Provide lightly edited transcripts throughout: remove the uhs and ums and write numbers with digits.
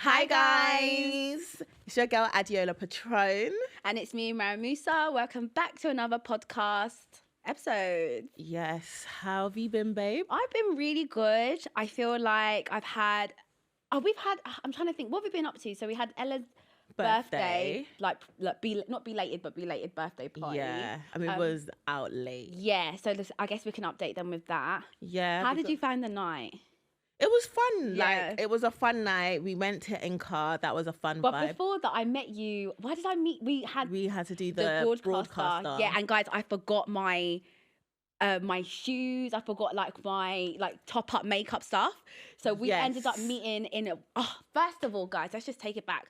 Hi guys, it's your girl Adeola Patron. And it's me, Mara Musa. Welcome back to another podcast episode. Yes, how have you been, babe? I've been really good. I feel like I'm trying to think, what have we been up to? So we had Ella's birthday, not belated, but belated birthday party. Yeah, I mean, it was out late. Yeah, so I guess we can update them with that. Yeah. How did you find the night? It was fun. Yeah. Like, it was a fun night. We went to Inca. That was a fun But vibe. before that, I met you. Why did I meet? We had to do the broadcaster. Yeah, and guys, I forgot my shoes. I forgot my top up makeup stuff. So we ended up meeting in first of all, guys, let's just take it back.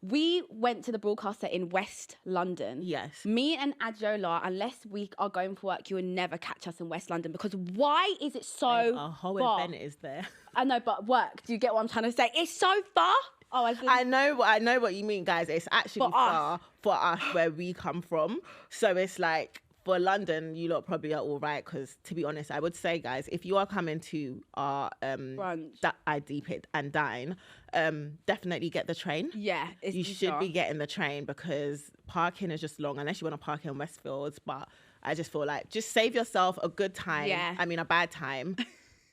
We went to the broadcaster in West London. Yes. Me and Adeola, unless we are going for work, you will never catch us in West London because why is it so Our whole far? event is there. I know, but work. Do you get what I'm trying to say? It's so far. Oh, I know what you mean, guys. It's actually far for us where we come from. So it's like, for London, you lot probably are all right because, to be honest, I would say, guys, if you are coming to our It Dine, definitely get the train. Yeah, you should be getting the train because parking is just long unless you want to park in Westfields. But I just feel like just save yourself a good time. Yeah. I mean, a bad time.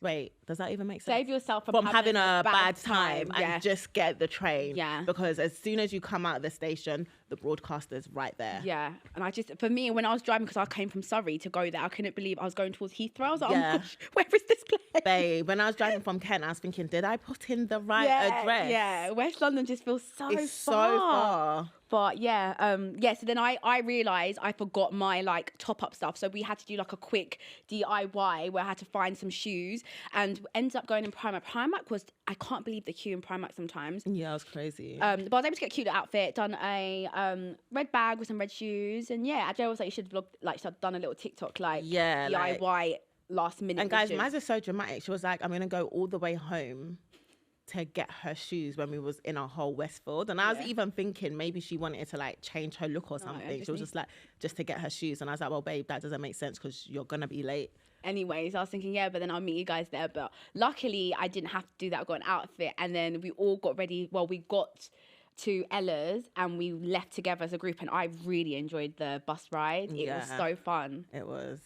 Wait, does that even make sense? Save yourself from having a bad time yeah. and just get the train. Yeah. Because as soon as you come out of the station, the broadcaster's right there. Yeah. And for me, when I was driving, because I came from Surrey to go there, I couldn't believe I was going towards Heathrow. I was like, oh my gosh, where is this place? Babe, when I was driving from Kent, I was thinking, did I put in the right address? Yeah, West London just feels so so far. But so then I realised I forgot my top up stuff. So we had to do a quick DIY where I had to find some shoes and ended up going in Primark. I can't believe the queue in Primark sometimes. Yeah, it was crazy. But I was able to get a cute outfit, done a red bag with some red shoes. And yeah, Adele was like, you should vlog, should have done a little TikTok DIY last minute. And guys, Maz is so dramatic. She was like, I'm going to go all the way home to get her shoes when we was in our whole Westfield. And I was even thinking maybe she wanted to change her look or something. She was just to get her shoes. And I was like, well, babe, that doesn't make sense because you're going to be late. Anyways, I was thinking, but then I'll meet you guys there. But luckily, I didn't have to do that. I got an outfit. And then we all got ready. Well, we got to Ella's and we left together as a group. And I really enjoyed the bus ride. It was so fun. It was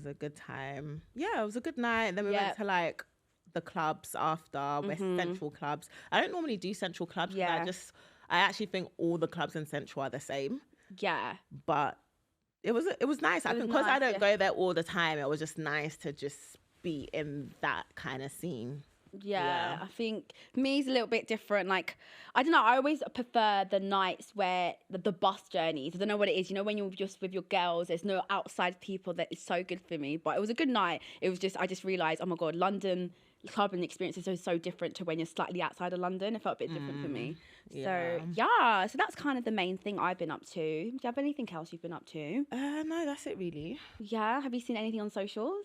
a good time. Yeah, it was a good night. And then we went to the clubs after, West Central clubs. I don't normally do Central clubs. Yeah. I actually think all the clubs in Central are the same. Yeah. But it was nice. I think because I don't go there all the time, it was just nice to just be in that kind of scene. Yeah, I think for me it's a little bit different. I don't know, I always prefer the nights where the bus journeys. I don't know what it is. When you're just with your girls, there's no outside people. That is so good for me. But it was a good night. It was I just realised, oh my God, London clubbing experience is so different to when you're slightly outside of London. It felt a bit different for me. Yeah. So that's kind of the main thing I've been up to. Do you have anything else you've been up to? No, that's it really. Yeah. Have you seen anything on socials?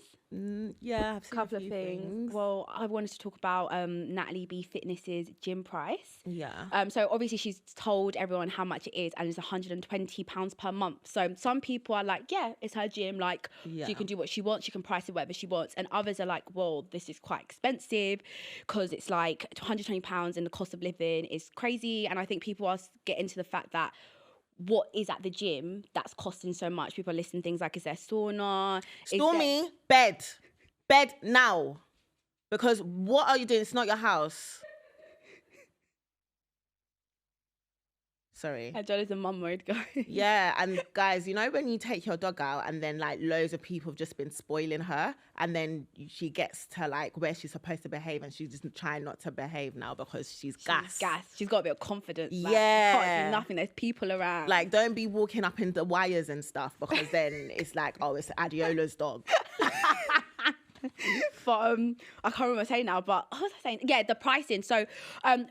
Yeah, I've seen a couple of things. Well, I wanted to talk about Natalee B Fitness's gym price. Yeah. So obviously she's told everyone how much it is, and it's £120 per month. So some people are like, yeah, it's her gym. She can do what she wants. She can price it whatever she wants. And others are like, well, this is quite expensive because it's £120 and the cost of living is crazy. And I think people are getting to the fact that what is at the gym that's costing so much. People are listing things like, is there sauna? Stormy, bed now. Because what are you doing? It's not your house. Sorry. Adela's in mum mode, guys. Yeah, and guys, when you take your dog out and then loads of people have just been spoiling her, and then she gets to where she's supposed to behave and she's just trying not to behave now because she's gassed. She's got a bit of confidence. Yeah. You can't do nothing. There's people around. Don't be walking up in the wires and stuff because then it's it's Adeola's dog. But I can't remember what I'm saying now, but what was I saying? Yeah, the pricing. So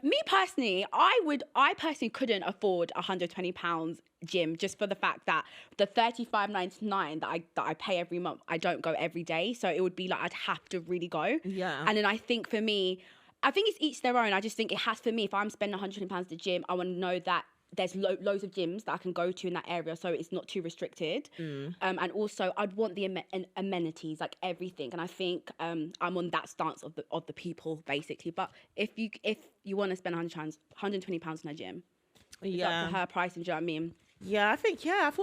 me personally, I personally couldn't afford £120 gym just for the fact that the $35.99 that I pay every month, I don't go every day. So it would be I'd have to really go. Yeah. And then I think for me, I think it's each their own. I just think it has, for me, if I'm spending £120 at the gym, I want to know that there's loads of gyms that I can go to in that area, so it's not too restricted. And also, I'd want the amenities, like everything. And I think I'm on that stance of the people, basically. But if you want to spend £120 in a gym, it's up to her pricing. Do you know what I mean? Yeah,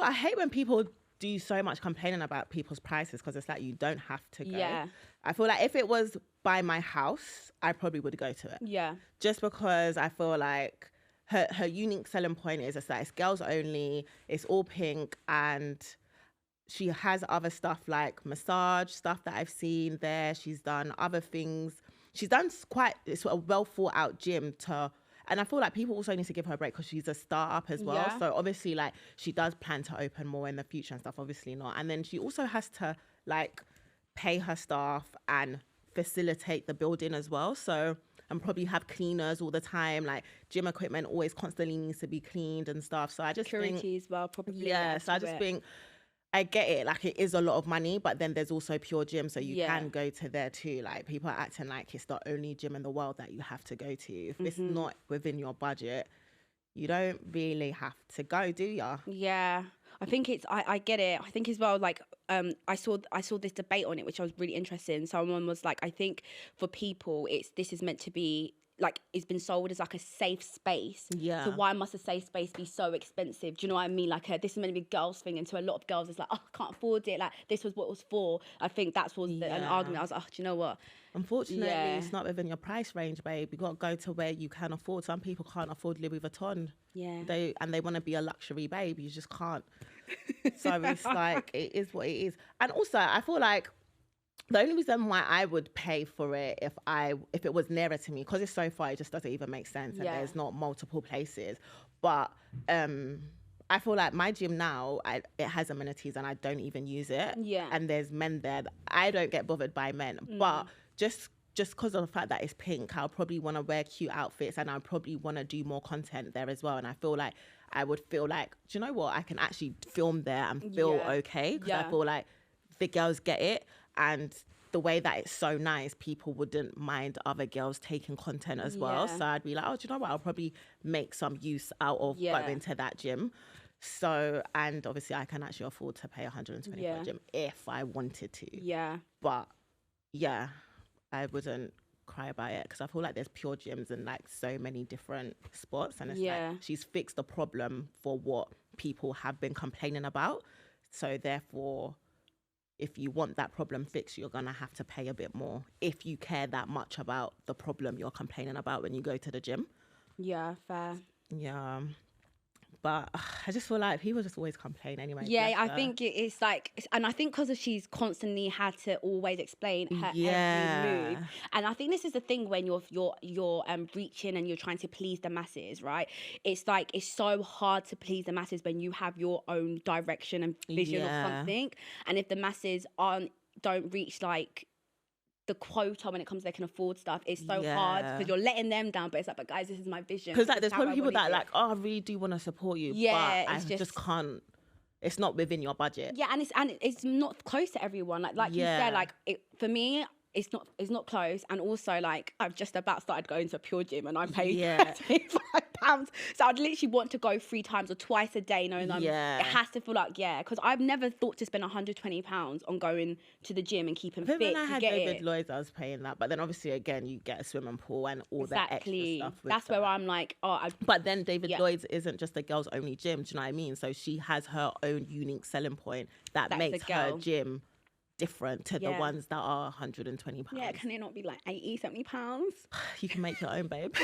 I hate when people do so much complaining about people's prices, because it's like, you don't have to go. Yeah. I feel like if it was by my house, I probably would go to it. Yeah. Just because I feel like her unique selling point is that it's girls only, it's all pink, and she has other stuff like massage stuff that I've seen there. She's done other things. She's done it's a well thought out gym and I feel like people also need to give her a break because she's a startup as well. Yeah. So obviously, like, she does plan to open more in the future and stuff, obviously not. And then she also has to like pay her staff and facilitate the building as well. So, and probably have cleaners all the time, like gym equipment always constantly needs to be cleaned and stuff. So I just Security as well, probably. Yeah, so I just think, I get it, like, it is a lot of money, but then there's also pure gym, so you can go to there too. Like, people are acting like it's the only gym in the world that you have to go to. If it's not within your budget, you don't really have to go, do ya? Yeah, I think I get it. I think as well, like, I saw this debate on it, which I was really interested in. Someone was like, I think for people, this is meant to be, like, it's been sold as like a safe space. Yeah. So why must a safe space be so expensive? Do you know what I mean? Like, this is meant to be a girls thing, and to a lot of girls, it's like, oh, I can't afford it. Like, this was what it was for. I think that's was an argument. I was like, oh, do you know what? Unfortunately, it's not within your price range, babe. You got to go to where you can afford. Some people can't afford Louis Vuitton. Yeah. They want to be a luxury babe. You just can't. So it's like, it is what it is. And also, I feel like the only reason why I would pay for it if it was nearer to me, because it's so far, it just doesn't even make sense, and there's not multiple places. But I feel like my gym now, it has amenities and I don't even use it. Yeah. And there's men there. I don't get bothered by men, but just because of the fact that it's pink, I'll probably want to wear cute outfits, and I'll probably want to do more content there as well. And I feel like I would feel like, do you know what? I can actually film there and feel okay, because I feel like the girls get it. And the way that it's so nice, people wouldn't mind other girls taking content as well. So I'd be like, oh, do you know what? I'll probably make some use out of going to that gym. So, and obviously I can actually afford to pay 120 for a gym if I wanted to. Yeah. But yeah, I wouldn't cry about it, because I feel like there's pure gyms in like so many different spots, and it's like she's fixed the problem for what people have been complaining about. So therefore, if you want that problem fixed, you're going to have to pay a bit more if you care that much about the problem you're complaining about when you go to the gym. Yeah, fair. Yeah. But I just feel like people just always complain anyway. Yeah, I think it's like, and I think because she's constantly had to always explain her every move. And I think this is the thing when you're reaching and you're trying to please the masses, right? It's like, it's so hard to please the masses when you have your own direction and vision of something. And if the masses don't reach like the quota when it comes to they can afford stuff, it's so hard because you're letting them down. But it's like, but guys, this is my vision. Because like, there's probably people that are like, oh, I really do want to support you, but I just can't. It's not within your budget. Yeah, and it's not close to everyone. Like you said, like for me, it's not close. And also, like, I've just about started going to a pure gym, and I pay £35. So I'd literally want to go 3 times or twice a day, knowing it has to feel like, because I've never thought to spend £120 on going to the gym and keeping fit. When I had David Lloyd's, I was paying that, but then obviously again you get a swimming pool and all that extra stuff. That's where I'm like, but then David Lloyd's isn't just a girls only gym. Do you know what I mean? So she has her own unique selling point that makes her gym different to the ones that are £120. Yeah, can it not be like £80-70? You can make your own, babe.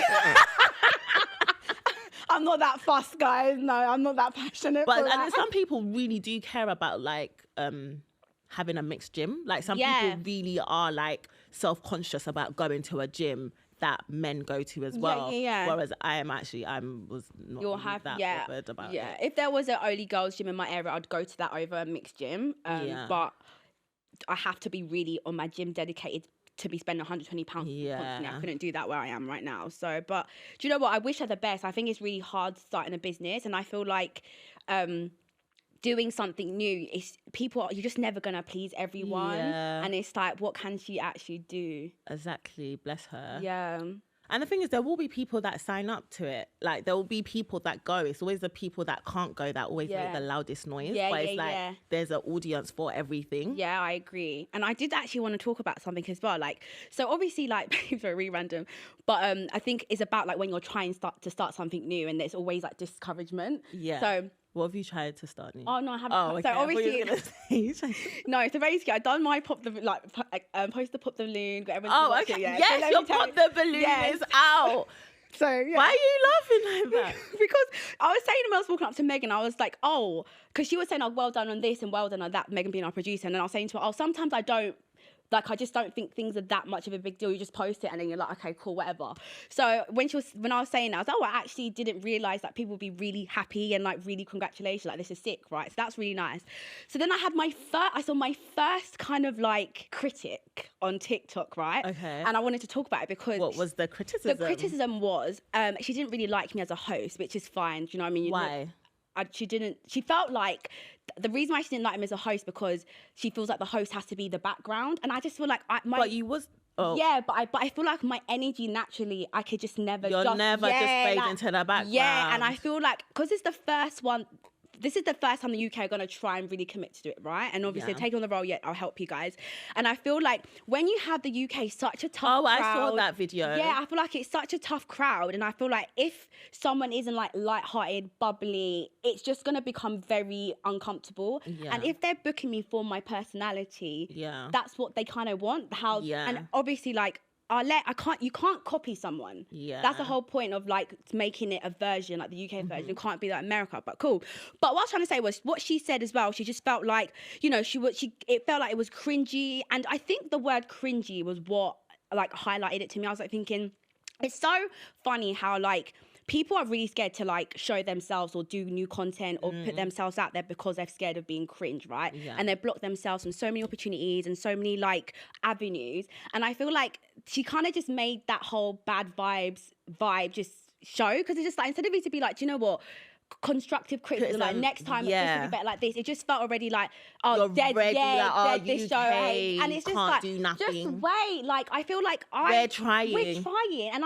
I'm not that fussed, guys. No, I'm not that passionate. But and some people really do care about like having a mixed gym. Like some people really are like self-conscious about going to a gym that men go to as well. Whereas I was not that bothered about it. If there was an only girls gym in my area, I'd go to that over a mixed gym. But I have to be really on my gym dedicated to be spending £120 constantly. I couldn't do that where I am right now. So, but do you know what? I wish her the best. I think it's really hard starting a business, and I feel like doing something new is you're just never gonna please everyone. And it's like, what can she actually do? Exactly. Bless her. Yeah. And the thing is, there will be people that sign up to it. Like, there will be people that go. It's always the people that can't go that always make the loudest noise. But it's like, there's an audience for everything. Yeah, I agree. And I did actually want to talk about something as well. Like, so obviously, like, it's very random, but I think it's about, like, when you're trying to start something new and there's always, like, discouragement. Yeah. So... What have you tried to start new? Oh, no, I haven't. Oh, okay. So obviously, no. So basically, I done my post the pop the balloon. Got everyone to watch it, yeah. Yes, so your pop the balloon is out. So yeah. Why are you laughing like that? Because I was saying when I was walking up to Megan, I was like, oh, because she was saying, oh, well done on this and well done on that. Megan being our producer, and then I was saying to her, oh, sometimes I don't. Like, I just don't think things are that much of a big deal. You just post it and then you're like, okay, cool, whatever. So when I was saying that, I was like, oh, I actually didn't realise that people would be really happy and like really congratulations, like this is sick, right? So that's really nice. So then I saw my first kind of like critic on TikTok, right? Okay. And I wanted to talk about it because... What was the criticism? The criticism was, she didn't really like me as a host, which is fine. Do you know what I mean? Why? She felt like the reason why she didn't like him as a host because she feels like the host has to be the background, and I just feel like yeah, but I feel like my energy naturally I could just never just fade into the background. Yeah, and I feel like because it's the first one. This is the first time the UK are going to try and really commit to it, right? And obviously, taking on the role yet, I'll help you guys. And I feel like when you have the UK such a tough crowd... I saw that video. Yeah, I feel like it's such a tough crowd. And I feel like if someone isn't like lighthearted, bubbly, it's just going to become very uncomfortable. Yeah. And if they're booking me for my personality, that's what they kind of want. And obviously, like, you can't copy someone. Yeah. That's the whole point of like making it a version, like the UK version. It can't be like America, but cool. But what I was trying to say was what she said as well. She just felt like, you know, it felt like it was cringy. And I think the word cringy was what like highlighted it to me. I was like thinking, it's so funny how like people are really scared to like show themselves or do new content or put themselves out there because they're scared of being cringe, right? Yeah. And they block themselves from so many opportunities and so many like avenues. And I feel like she kind of just made that whole bad vibe just show, because it's just like, instead of it to be like, do you know what? Constructive criticism, like next time this will be better like this. It just felt already like, oh, dead this show, and it's just like, do nothing. Just wait. Like I feel like we're trying, and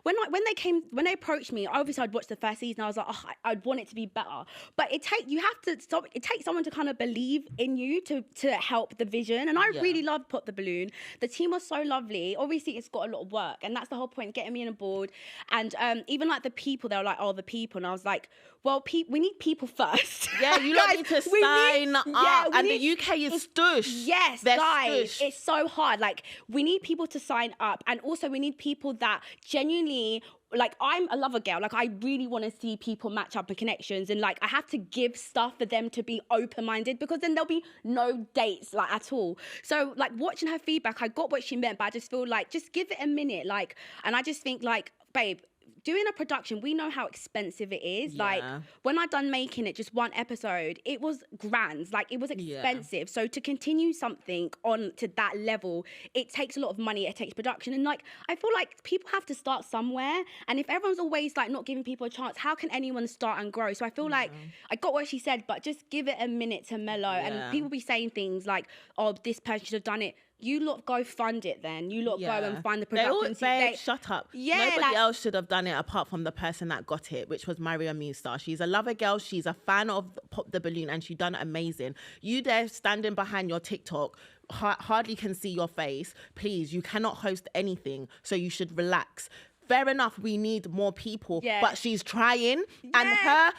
when they approached me, obviously I'd watched the first season. I was like, oh, I'd want it to be better, but it takes someone to kind of believe in you to help the vision. And I really loved Pop the Balloon. The team was so lovely. Obviously, it's got a lot of work, and that's the whole point, getting me on board. And even like the people, they were like, oh, the people, and I was like, well, we need people first. Yeah, you guys, need to sign up. And the UK is stoosh. Yes, guys, stoosh. It's so hard. Like, we need people to sign up. And also, we need people that genuinely... Like, I'm a lover girl. Like, I really want to see people match up and connections. And, like, I have to give stuff for them to be open-minded, because then there'll be no dates, like, at all. So, like, watching her feedback, I got what she meant, but I just feel like, just give it a minute. Like, and I just think, like, babe... Doing a production, we know how expensive it is. Yeah. Like, when I done making it, just one episode, it was grand. Like, it was expensive. Yeah. So to continue something on to that level, it takes a lot of money. It takes production. And, like, I feel like people have to start somewhere. And if everyone's always, like, not giving people a chance, how can anyone start and grow? So I feel like, I got what she said, but just give it a minute to mellow. Yeah. And people be saying things like, oh, this person should have done it. You lot go fund it then. You lot go and find the production. Shut up. Yeah, nobody else should have done it apart from the person that got it, which was Maria Musa. She's a lover girl. She's a fan of Pop the Balloon, and she done amazing. You there standing behind your TikTok, hardly can see your face. Please, you cannot host anything, so you should relax. Fair enough, we need more people, but she's trying, and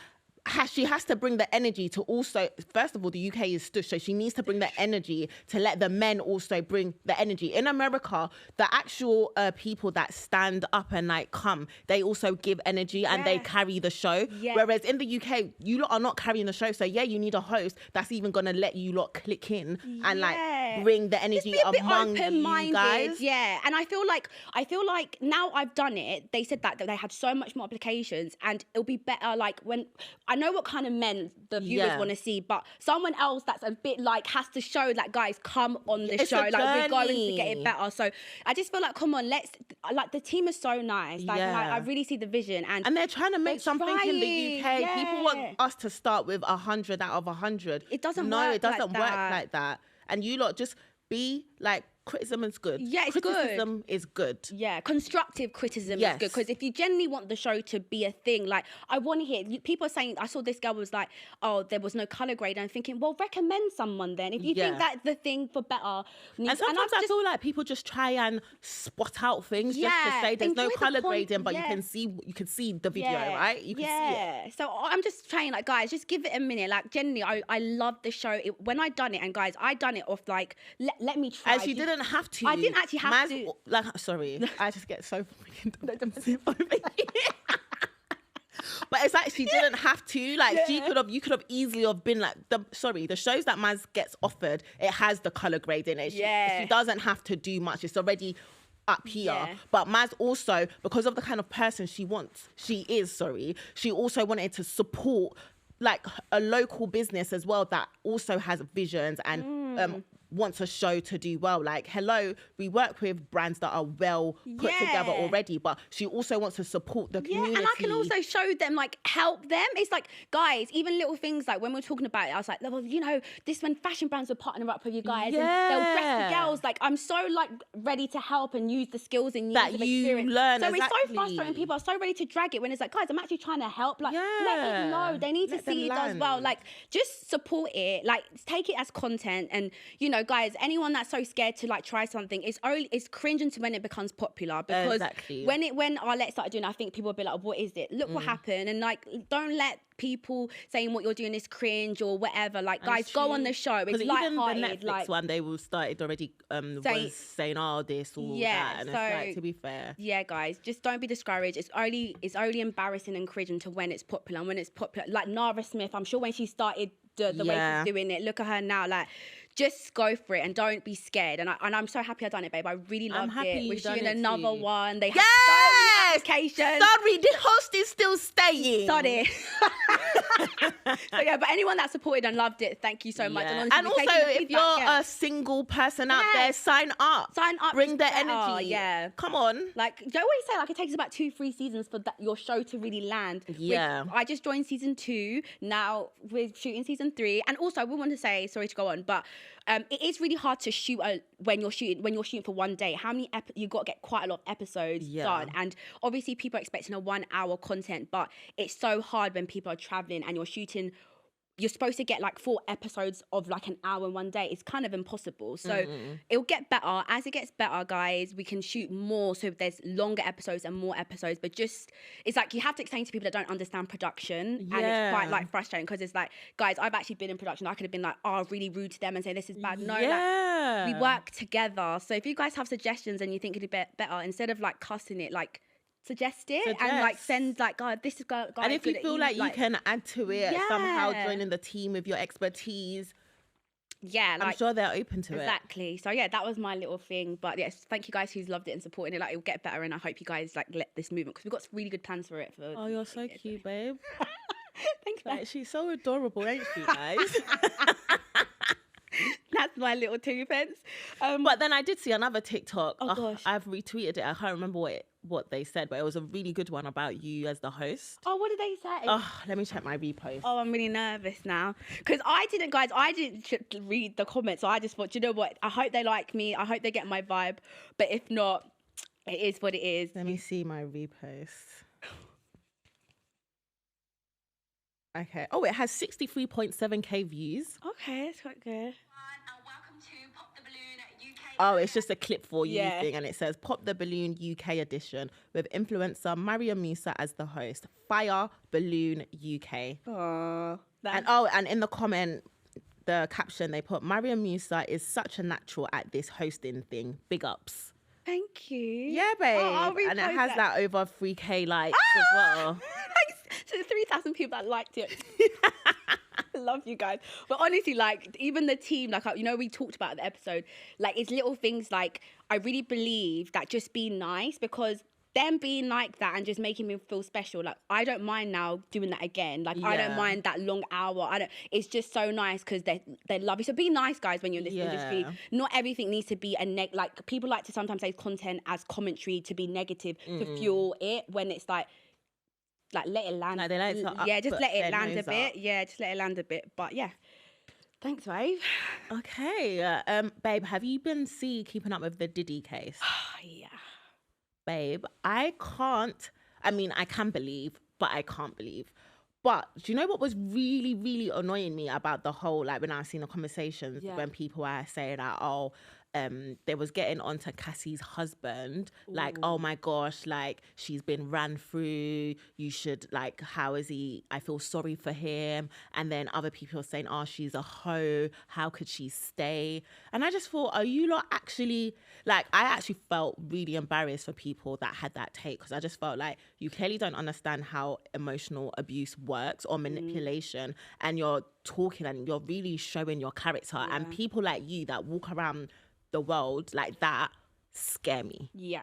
she has to bring the energy to also, first of all, the UK is stoosh, so she needs to bring the energy to let the men also bring the energy. In America, the actual people that stand up and like come, they also give energy and they carry the show. Yeah. Whereas in the UK, you lot are not carrying the show. So yeah, you need a host that's even gonna let you lot click in and like bring the energy among you guys. Yeah, and I feel like now I've done it. They said that they had so much more applications, and it'll be better like when. I know what kind of men the viewers want to see, but someone else that's a bit like has to show that, guys, come on the show. Like, we're going to get it better. So I just feel like, come on, the team is so nice. Like, I really see the vision. And they're trying to make something in the UK. Yeah. People want us to start with 100 out of 100. It doesn't work. No, it doesn't work like that. And you lot just be like criticism is good. Yeah, it's criticism is good. Yeah, constructive criticism is good, because if you genuinely want the show to be a thing, like I want to hear people are saying, I saw this girl was like, oh, there was no color grade. I'm thinking, well, recommend someone then if you think that's the thing for better. And sometimes I feel like people just try and spot out things just to say there's no color grading, but you can see the video, right? You can see it. So I'm just trying, like, guys, just give it a minute. Like, genuinely, I love the show. When I done it, and guys, I done it off like, let me try. As you didn't have to. I didn't actually have to. Like, sorry, I just get so freaking defensive over here. But it's like she didn't have to. Like, you could have easily have been like, the shows that Maz gets offered, it has the color grade in it. She doesn't have to do much. It's already up here. But Maz also, because of the kind of person she also wanted to support like a local business as well that also has visions and wants a show to do well. Like, hello, we work with brands that are well put together already, but she also wants to support the community. And I can also show them, like, help them. It's like, guys, even little things like when we're talking about it, I was like, well, you know, this when fashion brands will partner up with you guys and they'll dress the girls. Like, I'm so like ready to help and use the skills and years of experience. Learn. So it's so frustrating. People are so ready to drag it when it's like, guys, I'm actually trying to help. Like, let it know. They need to see it does well. Like, just support it. Like, take it as content. And, you know, guys, anyone that's so scared to like try something, it's cringing to when it becomes popular, because when Arlette started doing it, I think people would be like, what is it? Look what happened. And like, don't let people saying what you're doing is cringe or whatever. Like, guys, go on the show. It's lighthearted. Even the Netflix one, they will started already was saying, oh, this or that. And it's like, to be fair. Yeah, guys, just don't be discouraged. It's only embarrassing and cringing to when it's popular. And when it's popular, like Nara Smith, I'm sure when she started the way she's doing it, look at her now, like, just go for it and don't be scared. And I'm so happy I done it, babe. I really loved it. We're shooting another one. They had so many applications. Sorry, the host is still staying. Sorry. So yeah, but anyone that supported and loved it, thank you so much. And also, if you're a single person out there, sign up. Sign up. Bring the energy. Yeah. Come on. Like, don't always say like it takes about 2-3 seasons for your show to really land. Yeah. I just joined season 2. Now we're shooting season 3. And also, I would want to say, sorry to go on, but it is really hard to shoot when you're shooting for one day. How many you got to get quite a lot of episodes done, and obviously people are expecting a 1 hour content, but it's so hard when people are traveling and you're shooting. You're supposed to get like 4 episodes of like an hour in one day. It's kind of impossible. So it'll get better. As it gets better, guys, we can shoot more. So there's longer episodes and more episodes. But just, it's like you have to explain to people that don't understand production. And it's quite like frustrating, because it's like, guys, I've actually been in production. I could have been like, oh, really rude to them and say this is bad. No, like, we work together. So if you guys have suggestions and you think it'd be better, instead of like cussing it, like, suggest it and like send like, God, this is guys. And if you feel like you can add to it somehow, joining the team with your expertise, like, I'm sure they're open to it. Exactly. So yeah, that was my little thing. But yes, thank you guys who's loved it and supporting it. Like, it'll get better, and I hope you guys like let this movement, because we've got really good plans for it. Oh, you're so cute, babe. Thanks, like, she's so adorable, ain't she, guys? That's my little 2 pence. But then I did see another TikTok. Oh gosh, I've retweeted it. I can't remember what they said, but it was a really good one about you as the host. Oh, what did they say? Oh, let me check my repost. Oh, I'm really nervous now, because I didn't read the comments, so I just thought, you know what? I hope they like me. I hope they get my vibe. But if not, it is what it is. Let me see my repost. Okay. Oh, it has 63.7k views. Okay, that's quite good. Oh, it's just a clip for you thing, and it says Pop the Balloon UK edition with influencer Mariam Musa as the host. Fire Balloon UK. Aww. And in the comment, the caption they put, Mariam Musa is such a natural at this hosting thing. Big ups. Thank you. Yeah, babe. And it has that over 3k likes as well. So 3,000 people that liked it. I love you guys. But honestly, like, even the team, like, you know, we talked about the episode, like, it's little things like, I really believe that just being nice, because them being like that and just making me feel special, like, I don't mind now doing that again. Like, I don't mind that long hour. It's just so nice because they love you. So be nice, guys, when you're in this industry. Not everything needs to be like, people like to sometimes say content as commentary to be negative to fuel it, when it's like let it land. Like, they like to just let it land a bit. Yeah, just let it land a bit. But yeah, Thanks, babe. Okay, babe, have you been keeping up with the Diddy case? Yeah. Babe, I can believe, but I can't believe. But do you know what was really, really annoying me about the whole, like when I was seeing the conversations when people were saying that, they was getting onto Cassie's husband, like, oh my gosh, like she's been ran through, you should, like, how is he, I feel sorry for him. And then other people are saying, oh, she's a hoe, how could she stay? And I just thought, are you lot actually, like, I actually felt really embarrassed for people that had that take, because I just felt like you clearly don't understand how emotional abuse works or manipulation, and you're talking and you're really showing your character, and people like you that walk around the world like that scare me. Yeah.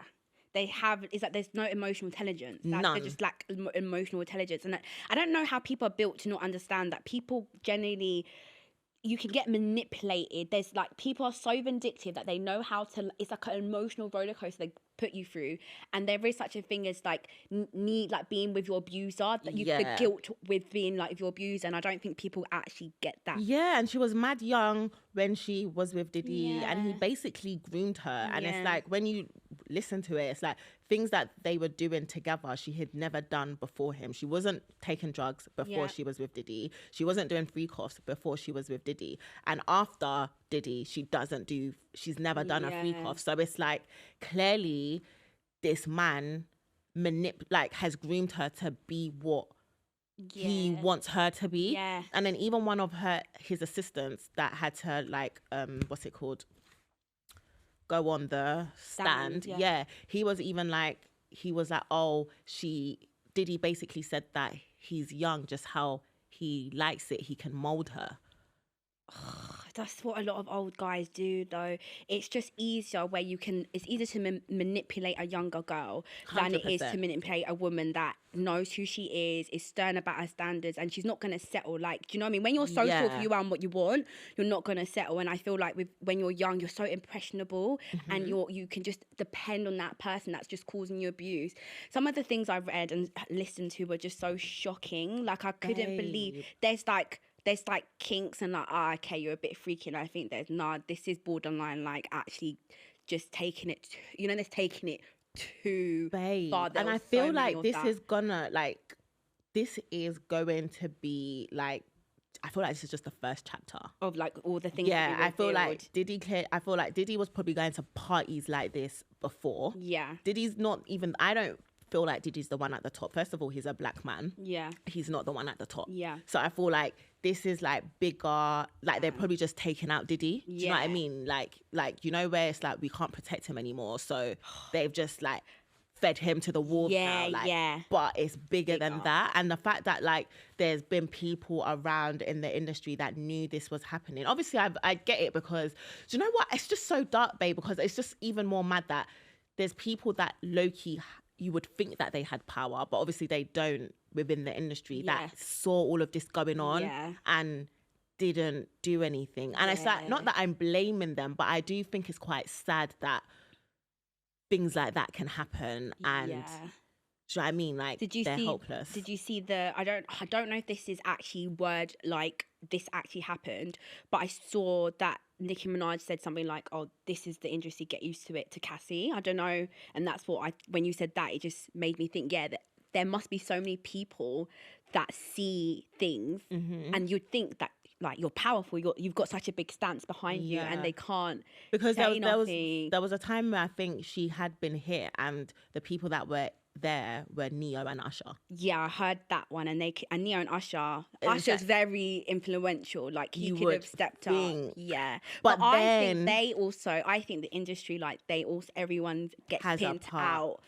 Is that there's no emotional intelligence. None. They just lack emotional intelligence. And I don't know how people are built to not understand that people generally, you can get manipulated. There's like, people are so vindictive that they know how to, it's like an emotional roller coaster they put you through. And there is such a thing as like like being with your abuser, that the guilt with being like your abuser. And I don't think people actually get that. Yeah, and she was mad young when she was with Diddy, and he basically groomed her. And it's like, when you listen to it, it's like things that they were doing together she had never done before him. She wasn't taking drugs before she was with Diddy. She wasn't doing free coughs before she was with Diddy. And after Diddy, she's never done a free cough. So it's like, clearly this man has groomed her to be what he wants her to be. And then even one of his assistants that had to, like, what's it called, go on the stand. He was even like, oh, Diddy basically said that he's young, just how he likes it, he can mold her. That's what a lot of old guys do, though. It's just easier where it's easier to manipulate a younger girl 100%. Than it is to manipulate a woman that knows who she is stern about her standards, and she's not going to settle. Like, do you know what I mean? When you're so sure of you and what you want, you're not going to settle. And I feel like when you're young, you're so impressionable, and you can just depend on that person that's just causing you abuse. Some of the things I've read and listened to were just so shocking. Like, I couldn't believe there's like kinks and like, okay, you're a bit freaky. And I think this is borderline, like, actually just taking it, there's taking it too far. And I feel like this is going to be like, I feel like this is just the first chapter of like all the things. Yeah, I feel like Diddy was probably going to parties like this before. Yeah. Diddy's not even, I don't feel like Diddy's the one at the top. First of all, he's a black man. Yeah. He's not the one at the top. Yeah. So I feel like this is like bigger, like they're probably just taking out Diddy. Do you know what I mean? Like, where it's like, we can't protect him anymore. So they've just like fed him to the wolves now. Like, but it's bigger than that. And the fact that like there's been people around in the industry that knew this was happening. Obviously, I get it, because do you know what? It's just so dark, babe, because it's just even more mad that there's people that low-key, you would think that they had power, but obviously they don't within the industry, that saw all of this going on and didn't do anything. And it's like, not that I'm blaming them, but I do think it's quite sad that things like that can happen. And do you know what I mean? Like, they're hopeless. Did you see I don't know if this is actually word, like this actually happened, but I saw that Nicki Minaj said something like, oh, this is the industry, get used to it, to Cassie. I don't know. And that's what when you said that, it just made me think, that there must be so many people that see things, and you'd think that, like, you're powerful, you've got such a big stance behind you, and they can't, because there was a time where I think she had been hit, and the people that were there were Neo and Usher. Yeah, I heard that one, and Neo and Usher's very influential. Like, he could have stepped up. Yeah, but I think the industry, like, everyone gets pinned out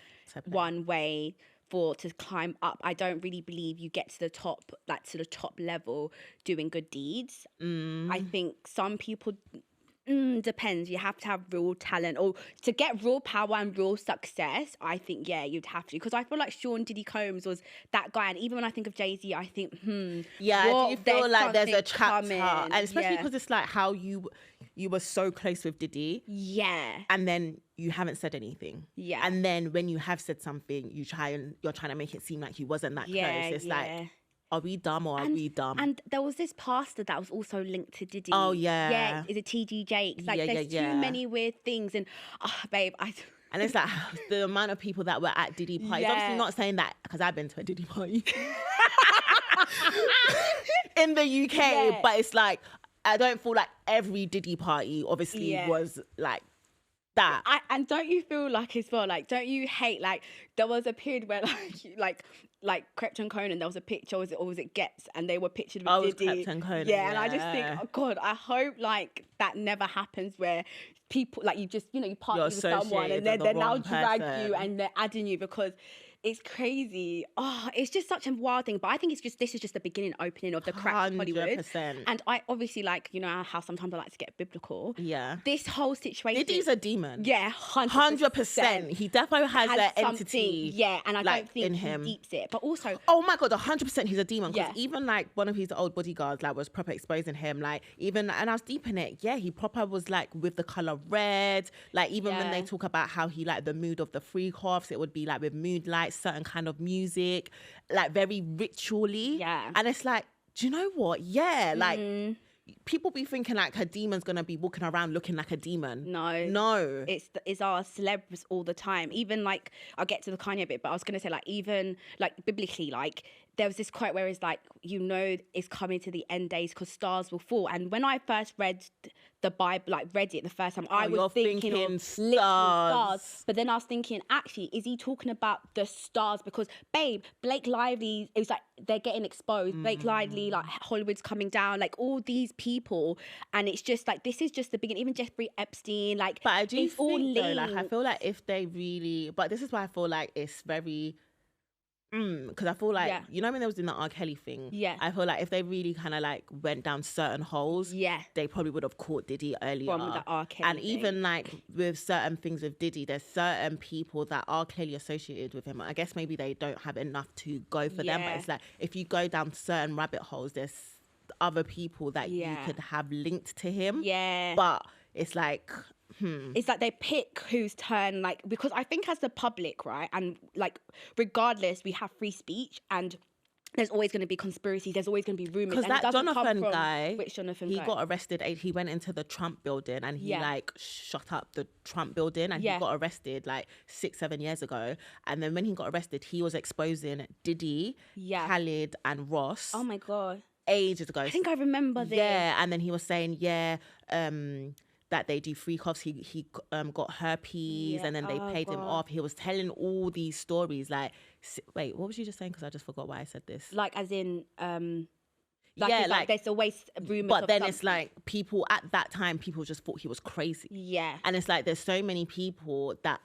one way to climb up. I don't really believe you get to the top, like to the top level, doing good deeds. I think some people. Depends. You have to have real talent, or to get real power and real success. I think you'd have to, because I feel like Sean Diddy Combs was that guy, and even when I think of Jay-Z, I think do you feel like there's a chapter, and especially because it's like how you were so close with Diddy, and then you haven't said anything, and then when you have said something, you're trying to make it seem like he wasn't that close. It's like, are we dumb or are we dumb? And there was this pastor that was also linked to Diddy. Oh, yeah. Yeah, is it TD Jakes? Like, there's too many weird things. And, babe, And it's like the amount of people that were at Diddy parties. Obviously not saying that because I've been to a Diddy party in the UK, but it's like, I don't feel like every Diddy party obviously was like that. And don't you feel like as well, like, don't you hate, like, there was a period where like Krept and Conan, there was a picture, or was it Gets, and they were pictured with Diddy. Krept and Conan, and I just think, oh God, I hope like that never happens where people, like, you just, you party with someone and then they now drag you and they're adding you, because it's crazy. Oh, it's just such a wild thing. But I think this is just the beginning, opening of the crack of Hollywood. 100%. And I obviously, like, how sometimes I like to get biblical. Yeah. This whole situation. Diddy's a demon. Yeah, 100%. He definitely has that entity. Yeah, and I don't think in him. He deeps it. But also, oh my God, 100% he's a demon. Because even like one of his old bodyguards, like, was proper exposing him. Like, even, and I was deep in it. Yeah, he proper was like with the color red. Like, even when they talk about how he liked the mood of the freak-offs, it would be like with mood lights, certain kind of music, like very ritually. Yeah. And it's like, do you know what? Yeah, like people be thinking like her demon's gonna be walking around looking like a demon. No. It's our celebs all the time. Even like, I'll get to the Kanye bit, but I was gonna say, like, even like biblically, like there was this quote where it's like, it's coming to the end days because stars will fall. And when I first read the Bible, like read it the first time, I was thinking of stars. But then I was thinking, actually, is he talking about the stars? Because, babe, Blake Lively, it was like they're getting exposed. Blake Lively, like Hollywood's coming down, like all these people. And it's just like, this is just the beginning. Even Jeffrey Epstein, like, but I do think though, like, I feel like if they really, but this is why I feel like it's very, because I feel like, when they was doing the R. Kelly thing, I feel like if they really kind of like went down certain holes, they probably would have caught Diddy earlier. From the R. Kelly and thing. Even like with certain things with Diddy, there's certain people that are clearly associated with him. I guess maybe they don't have enough to go for them, but it's like, if you go down certain rabbit holes, there's other people that you could have linked to him. Yeah. But it's like, it's like they pick whose turn, like, because I think as the public, right, and like regardless, we have free speech, and there's always going to be conspiracies, there's always going to be rumors. Because that Jonathan guy, which Jonathan he guy? Got arrested. He went into the Trump building and he like shut up the Trump building, and he got arrested like 6-7 years ago. And then when he got arrested, he was exposing Diddy, Khaled, and Ross. Oh my God. Ages ago. I think I remember this. Yeah, and then he was saying, that they do freak-offs. He got herpes, and then they paid him off. He was telling all these stories. Like, wait, what was you just saying? Because I just forgot why I said this. Like, as in, like there's always rumors. But then something. It's like people at that time, people just thought he was crazy. Yeah, and it's like there's so many people that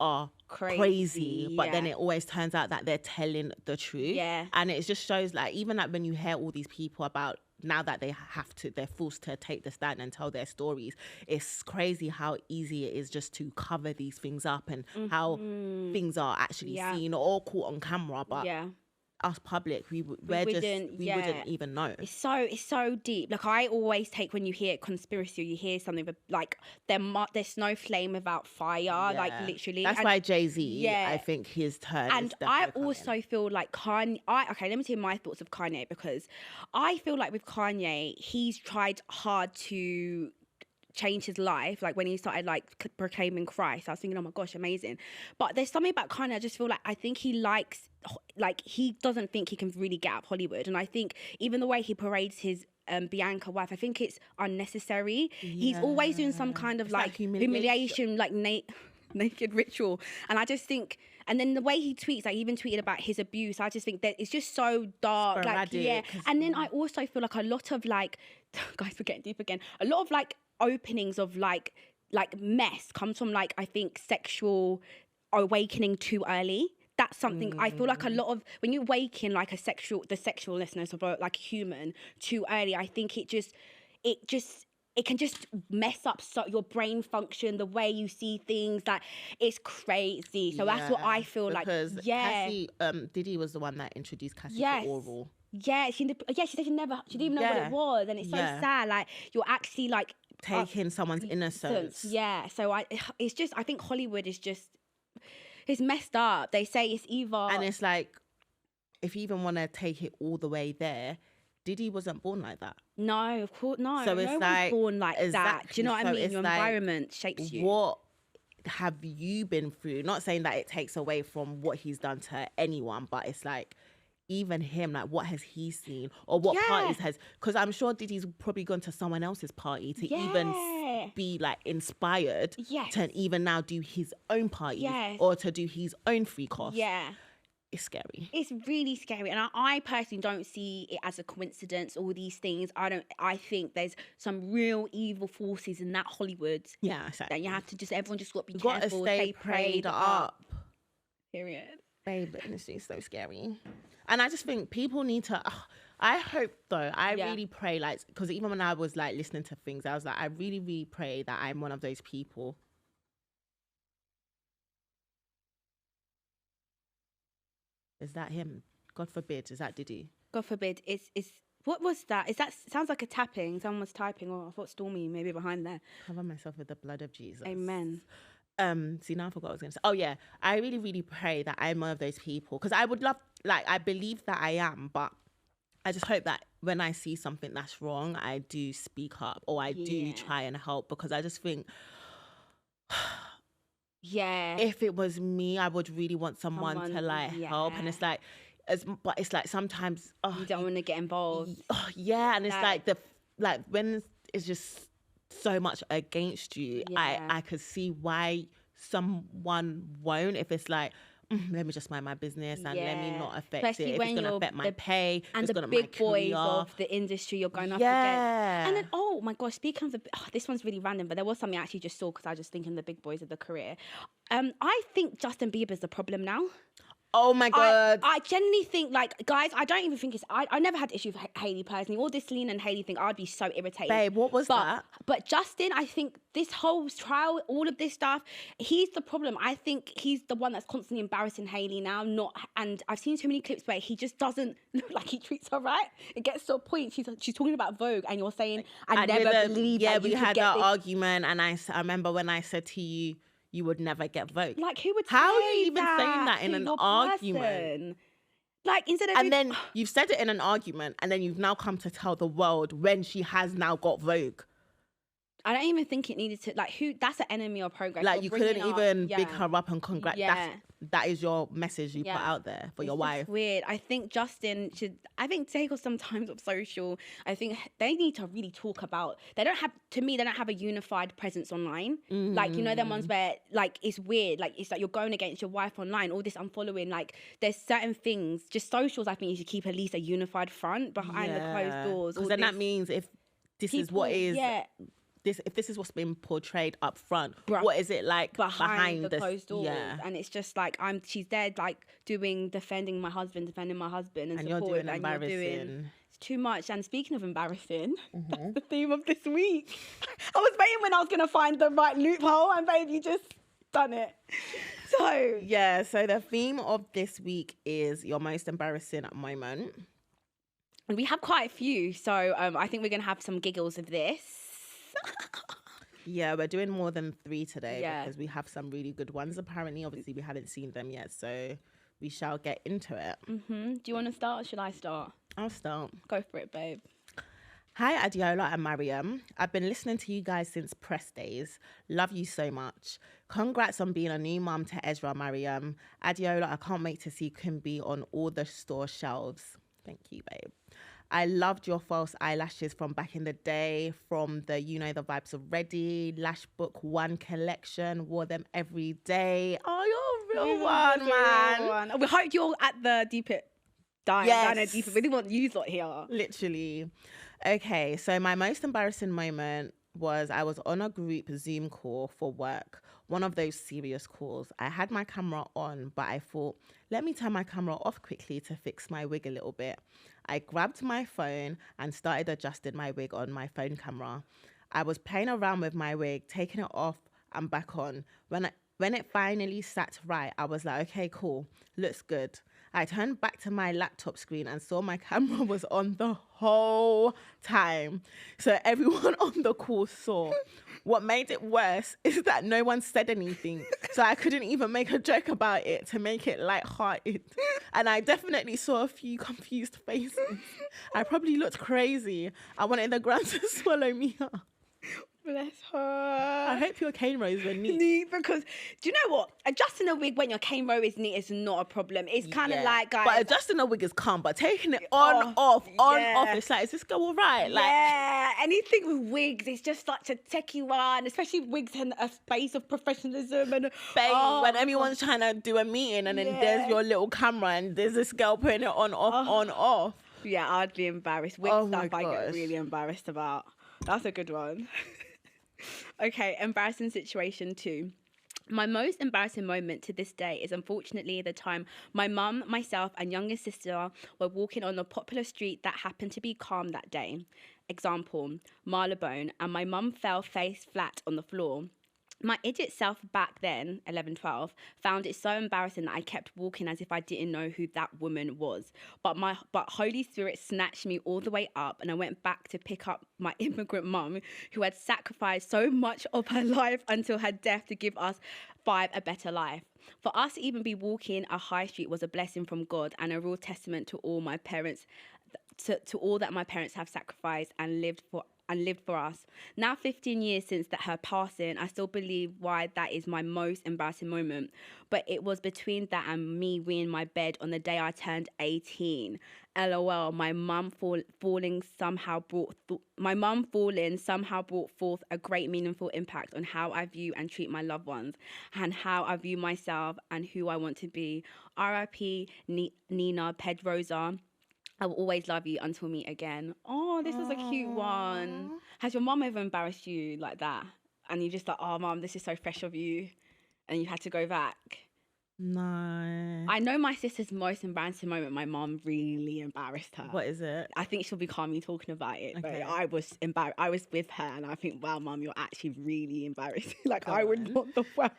are crazy, but then it always turns out that they're telling the truth. Yeah, and it just shows, like, even like when you hear all these people about, now that they're forced to take the stand and tell their stories, it's crazy how easy it is just to cover these things up, and how things are actually seen or caught on camera. But us public, we wouldn't even know. It's so deep. Like, I always take, when you hear conspiracy or you hear something, but like there's no flame without fire. Like, literally. That's why Jay-Z, I think his turn. And I also feel like Kanye. Okay, let me tell you my thoughts of Kanye, because I feel like with Kanye, he's tried hard to change his life. Like, when he started like proclaiming Christ, I was thinking, oh my gosh, amazing. But there's something about Kanye, I just feel like, I think he likes, like, he doesn't think he can really get out of Hollywood. And I think even the way he parades his Bianca wife, I think it's unnecessary. He's always doing some kind of like humiliation, like naked ritual. And I just think, and then the way he tweets, like, he even tweeted about his abuse, I just think that it's just so dark. Sporadic. Like, and then I also feel like a lot of like, guys, we're getting deep again, a lot of like openings of like mess comes from, like, I think sexual awakening too early. That's something I feel like a lot of, when you awaken like the sexualness of like a human too early, I think it can just mess up your brain function, the way you see things. Like, it's crazy. So that's what I feel like. Because Cassie, Diddy was the one that introduced Cassie to oral. Yeah, she said she didn't even know what it was, and it's so sad. Like, you're actually like taking someone's innocence. Yeah, so I think Hollywood is just, it's messed up. They say it's either, and it's like, if you even want to take it all the way there, Diddy wasn't born like that. No, of course, no. So it's no like, one's born like that. Do you know what I mean? Your like, environment shapes you. What have you been through? Not saying that it takes away from what he's done to anyone, but it's like, even him, like, what has he seen, or what parties has? Because I'm sure Diddy's probably gone to someone else's party to even be like inspired to even now do his own parties or to do his own free costs. Yeah. It's scary. It's really scary. And I personally don't see it as a coincidence, all these things. I think there's some real evil forces in that Hollywood. Yeah, exactly. That you have to everyone just got to be careful. Got to stay prayed up. Period. Babe, it's so scary. And I just think people need to, I hope though, I really pray, like, because even when I was like listening to things, I was like, I really, really pray that I'm one of those people. Is that him? God forbid. Is that Diddy? God forbid. What was that? Sounds like a tapping. Someone was typing. I thought Stormy maybe behind there. Cover myself with the blood of Jesus. Amen. See, now I forgot what I was going to say. Oh yeah, I really, really pray that I'm one of those people, because I would love, like, I believe that I am, but I just hope that when I see something that's wrong, I do speak up, or I do try and help, because I just think, if it was me, I would really want someone to like help, and it's like, but it's like sometimes you don't want to get involved. And it's like when it's just so much against you, I could see why someone won't, if it's like, let me just mind my business and let me not affect Especially it. If it's going to affect my pay, and it's the going to big my boys career. of the industry you're going up against. And then, oh my gosh, speaking of this one's really random, but there was something I actually just saw because I was just thinking the big boys of the career. I think Justin Bieber's the problem now. Oh my God. I genuinely think, like, guys, I don't even think I never had issue with Hailey personally. All this Selena and Hailey thing, I'd be so irritated. Babe, what was that? But Justin, I think this whole trial, all of this stuff, he's the problem. I think he's the one that's constantly embarrassing Hailey now. And I've seen so many clips where he just doesn't look like he treats her right. It gets to a point, she's talking about Vogue, and you're saying, I never believed that you could get this. Yeah, we had that argument, and I remember when I said to you, you would never get Vogue. Like, who would How say are you even that saying that in an argument? Person? Like, instead of... And then you've said it in an argument, and then you've now come to tell the world when she has now got Vogue. I don't even think it needed to... Like, that's an enemy of progress. Like, you couldn't even big her up and congratulate. That is your message you put out there for your wife. It's weird. I think Justin should, take off some time of social. I think they need to really talk about, they don't have a unified presence online. Like, you know, them ones where, like, it's weird. Like, it's like you're going against your wife online, all this unfollowing. Like, there's certain things, just socials, I think you should keep at least a unified front behind the closed doors. Because then that means if this is what is... if this is what's been portrayed up front, what is it like behind the closed doors? Yeah. And it's just like, she's there like defending my husband, and support, you're doing embarrassing. It's too much. And speaking of embarrassing, that's the theme of this week. I was waiting when I was going to find the right loophole, and babe, you just done it. So the theme of this week is your most embarrassing moment. And we have quite a few, so I think we're going to have some giggles of this. Yeah, we're doing more than 3 today because we have some really good ones. Apparently, obviously, we haven't seen them yet, so we shall get into it. Do you want to start or should I start? I'll start. Go for it, babe. Hi, Adeola and Mariam. I've been listening to you guys since press days. Love you so much. Congrats on being a new mum to Ezra, Mariam. Adeola, I can't wait to see Kimby on all the store shelves. Thank you, babe. I loved your false eyelashes from back in the day, from the You Know the Vibes Already, Lash Book 1 collection, wore them every day. Oh, you're a real one, man. We hope you're at the Deep It Dine. Yes. We really want you lot here. Literally. Okay, so my most embarrassing moment was I was on a group Zoom call for work, one of those serious calls. I had my camera on, but I thought, let me turn my camera off quickly to fix my wig a little bit. I grabbed my phone and started adjusting my wig on my phone camera. I was playing around with my wig, taking it off and back on. When it finally sat right, I was like, okay, cool, looks good. I turned back to my laptop screen and saw my camera was on the whole time. So everyone on the call saw. what made it worse is that no one said anything. So I couldn't even make a joke about it to make it lighthearted. And I definitely saw a few confused faces. I probably looked crazy. I wanted the ground to swallow me up. Bless her. I hope your cane rows were neat. Neat, because do you know what? Adjusting a wig when your cane row is neat is not a problem. It's kind of like, guys. But adjusting a wig is calm, but taking it on, off, it's like, is this girl all right? Like, yeah, anything with wigs, it's just such a techie one, especially wigs in a space of professionalism. And when everyone's trying to do a meeting and then there's your little camera and there's this girl putting it on, off. Yeah, I'd be embarrassed. Wig stuff I get really embarrassed about. That's a good one. Okay, embarrassing situation 2. My most embarrassing moment to this day is unfortunately the time my mum, myself and youngest sister were walking on a popular street that happened to be calm that day. Example, Marylebone, and my mum fell face flat on the floor. My idiot self back then, 11, 12, found it so embarrassing that I kept walking as if I didn't know who that woman was. But Holy Spirit snatched me all the way up and I went back to pick up my immigrant mum who had sacrificed so much of her life until her death to give us 5 a better life. For us to even be walking a high street was a blessing from God and a real testament to all my parents, to all that my parents have sacrificed and lived for us. Now 15 years since her passing, I still believe why that is my most embarrassing moment. But it was between that and me weeing my bed on the day I turned 18. LOL, my mum falling somehow brought forth a great meaningful impact on how I view and treat my loved ones and how I view myself and who I want to be. R.I.P. Nina Pedrosa. I will always love you until we meet again. Oh, this was a cute one. Has your mum ever embarrassed you like that? And you're just like, oh, mum, this is so fresh of you. And you had to go back? No. I know my sister's most embarrassing moment. My mum really embarrassed her. What is it? I think she'll be calmly talking about it. Okay. But I was embarrassed. I was with her and I think, wow, mum, you're actually really embarrassing. Like, I would not the word.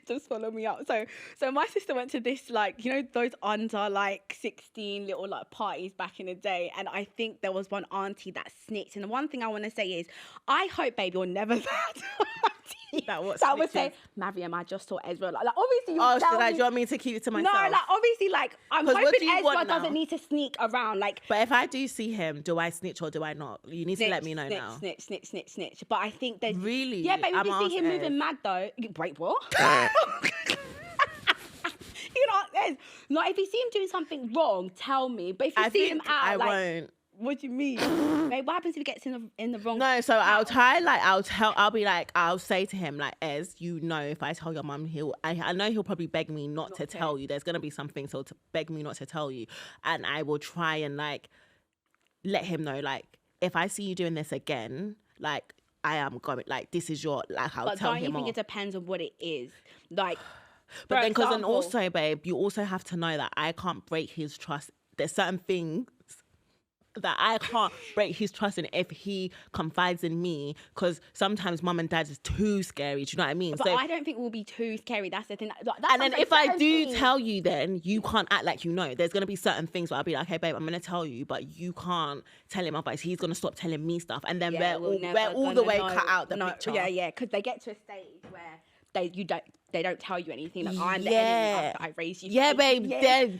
Just follow me up. So my sister went to this, like, you know, those under like 16 little like parties back in the day, and I think there was one auntie that snitched. And the one thing I want to say is, I hope, babe, you're never that auntie that would say, Mariam, I just saw Ezra. Like obviously, you so like, do you want me to keep it to myself? No, like obviously, like I'm hoping Ezra doesn't need to sneak around. Like, but if I do see him, do I snitch or do I not? You need to let me know now. Snitch. But I think there's really, yeah, babe. If you see him moving mad though, wait, what? You know, like if you see him doing something wrong, tell me. But if you see him out, I like, won't. What do you mean? Babe, what happens if he gets in the wrong? No, so I'll say to him like, Ez, you know, if I tell your mum, I know he'll probably beg me not to tell you. There's gonna be something, so to beg me not to tell you, and I will try and like let him know, like, if I see you doing this again, like, I am going, like, this is your, like, I'll tell him. But don't you think it depends on what it is, like? But then, because then also, babe, you also have to know that I can't break his trust. There's certain things that I can't break his trust in if he confides in me, because sometimes mum and dad is too scary. Do you know what I mean? But I don't think we'll be too scary. That's the thing. And then if I do tell you, then you can't act like you know. There's going to be certain things where I'll be like, okay, babe, I'm going to tell you, but you can't tell him otherwise. He's going to stop telling me stuff. And then we're all the way cut out the picture. Yeah, because they get to a stage where they don't tell you anything. Like, I'm the enemy after I raised you. Yeah, babe.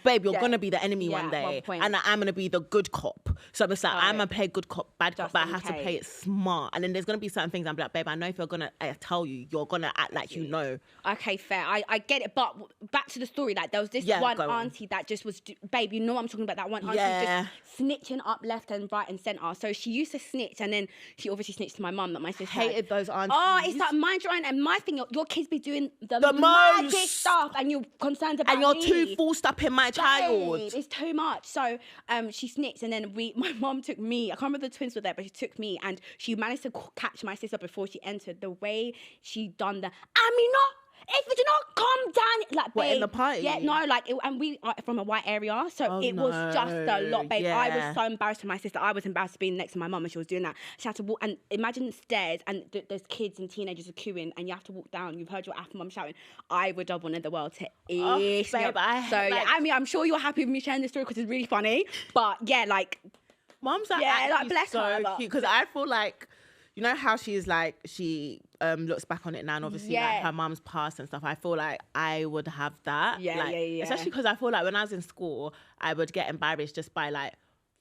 Babe, you're going to be the enemy one day. And I'm going to be the good cop. So I'm just like, I'm going to play good cop, bad cop, but I have to play it smart. And then there's going to be certain things I'm like, babe, I know if you're going to tell you, you're going to act like you know. Okay, fair. I get it. But back to the story, like, there was this one auntie that just was, babe, you know what I'm talking about, that one auntie just snitching up left and right and centre. So she used to snitch, and then she obviously snitched to my mum that my sister hated those aunties. Oh, it's like, mind your own. And my thing, your kids be doing the magic stuff, and you're concerned about and you're too full stop in my child. It's too much. So she snitched, and then my mom took me. I can't remember the twins were there, but she took me, and she managed to catch my sister before she entered. The way she done the Amina, if you do not calm down, like, babe. What, in the party? Yeah, no, like, and we are from a white area, so it was just a lot, babe. Yeah. I was so embarrassed for my sister. I was embarrassed being next to my mum when she was doing that. She had to walk, and imagine the stairs, and there's kids and teenagers are queuing, and you have to walk down. You've heard your Afro mum shouting. I would have wanted the world to eat. Babe, I mean, I'm sure you're happy with me sharing this story because it's really funny, but yeah, like, Mum's like, yeah, like, bless so her, cute, because I feel like, you know how she's like, she looks back on it now and obviously like her mum's passed and stuff, I feel like I would have that. Especially because I feel like when I was in school, I would get embarrassed just by like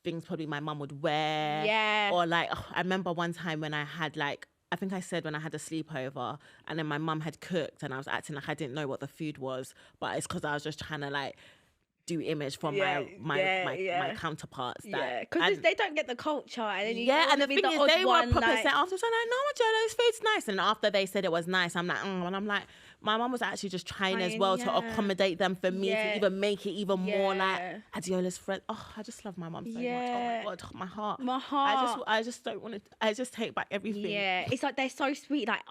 things probably my mum would wear. Yeah. Or like, I remember one time when I had like, I think I said when I had a sleepover and then my mum had cooked and I was acting like I didn't know what the food was, but it's because I was just trying to like do image from my counterparts. Yeah, because they don't get the culture. And and the thing is, they were proper set after, so like, no, Joe's food's nice. And after they said it was nice, I'm like, and I'm like, my mum was actually just trying as well to accommodate them for me to even make it even more like Adeola's friend. Oh, I just love my mum so much. Oh my God, my heart. I just don't want to, I just take back everything. Yeah, it's like they're so sweet. Like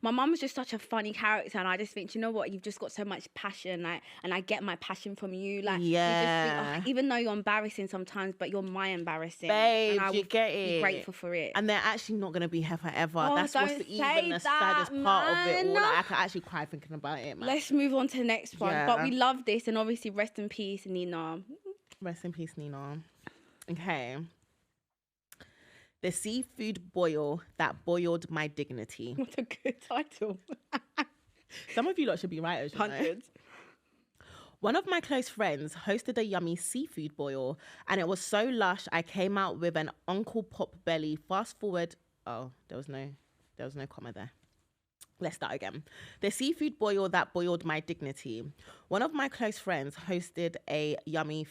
my mum was just such a funny character, and I just think, you know what, you've just got so much passion, like, and I get my passion from you. Like, you just think, even though you're embarrassing sometimes, but you're my embarrassing. Babe, and I you get it. Be grateful for it. And they're actually not going to be here forever. Oh, that's what's even the saddest part of it all. Like, I can actually cry thinking about it, man. Let's move on to the next one. Yeah. But we love this, and obviously rest in peace, Nina. Rest in peace, Nina. Okay. The seafood boil that boiled my dignity. What a good title. Some of you lot should be writers. Hundreds. One of my close friends hosted a yummy seafood boil, and it was so lush I came out with an Uncle Pop belly. Fast forward. Oh, there was no comma there. Let's start again. The seafood boil that boiled my dignity. One of my close friends hosted a yummy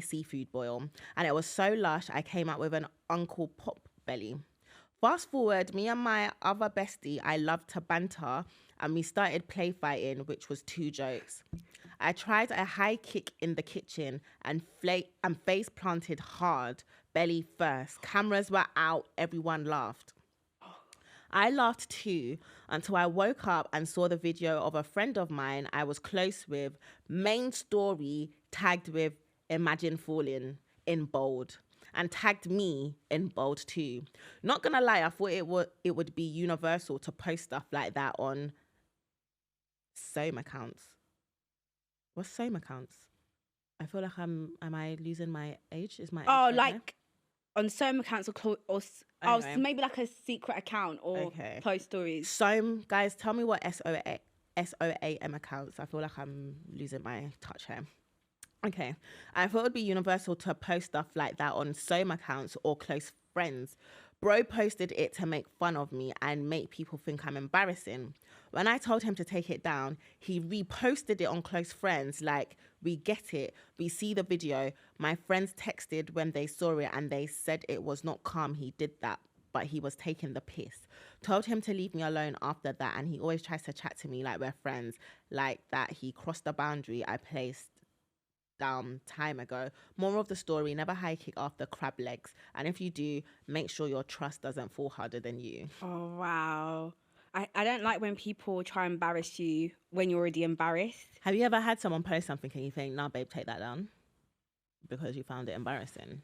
seafood boil, and it was so lush I came out with an Uncle Pop belly. Fast forward, me and my other bestie, I loved to banter, and we started play fighting, which was 2 jokes. I tried a high kick in the kitchen and face planted hard, belly first. Cameras were out, everyone laughed. I laughed too until I woke up and saw the video of a friend of mine I was close with, main story tagged with "Imagine Falling" in bold, and tagged me in bold too. Not gonna lie, I thought it would be universal to post stuff like that on Some accounts. What's Some accounts? I feel like am I losing my age? Is my age right like now? On Some accounts or Anyway. maybe like a secret account or post stories. Some, guys, tell me what SOAM accounts. I feel like I'm losing my touch here. Okay. I thought it would be universal to post stuff like that on Some accounts or close friends. Bro posted it to make fun of me and make people think I'm embarrassing. When I told him to take it down, he reposted it on close friends like, we get it, we see the video. My friends texted when they saw it and they said it was not calm he did that, but he was taking the piss. Told him to leave me alone after that, and he always tries to chat to me like we're friends, like that he crossed the boundary I placed down time ago. Moral of the story, never high kick after crab legs, and if you do, make sure your trust doesn't fall harder than you. Oh wow, I don't like when people try and embarrass you when you're already embarrassed. Have you ever had someone post something and you think, nah babe, take that down because you found it embarrassing?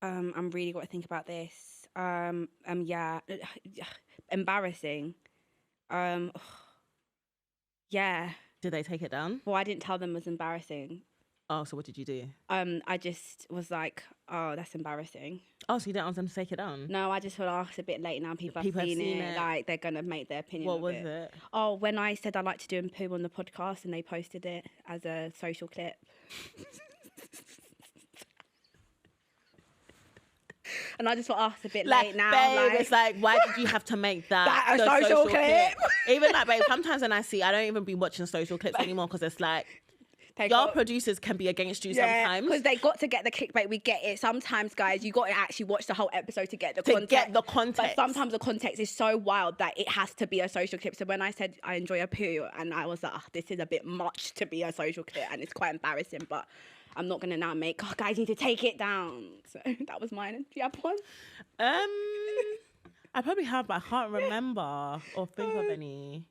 I'm really got to think about this. Yeah, embarrassing. Yeah. Did they take it down? Well, I didn't tell them it was embarrassing. Oh, so what did you do? I just was like, oh, that's embarrassing. Oh, so you didn't want them to take it down? No, I just thought, oh, it's a bit late now. People have seen it. Like, they're going to make their opinion. What was it? Oh, when I said I'd like to do a poo on the podcast and they posted it as a social clip. And I just thought, oh, it's a bit late now. Babe, it's like, why did you have to make that a social clip? Even like, babe, sometimes when I see, I don't even be watching social clips anymore because it's like, your producers can be against you sometimes. Because they got to get the clickbait. We get it. Sometimes, guys, you got to actually watch the whole episode to get the context. But sometimes the context is so wild that it has to be a social clip. So when I said I enjoy a poo, and I was like, oh, this is a bit much to be a social clip, and it's quite embarrassing, but I'm not going to now make, oh, guys, need to take it down. So that was mine. Do you have one? I probably have, but I can't remember or think of any.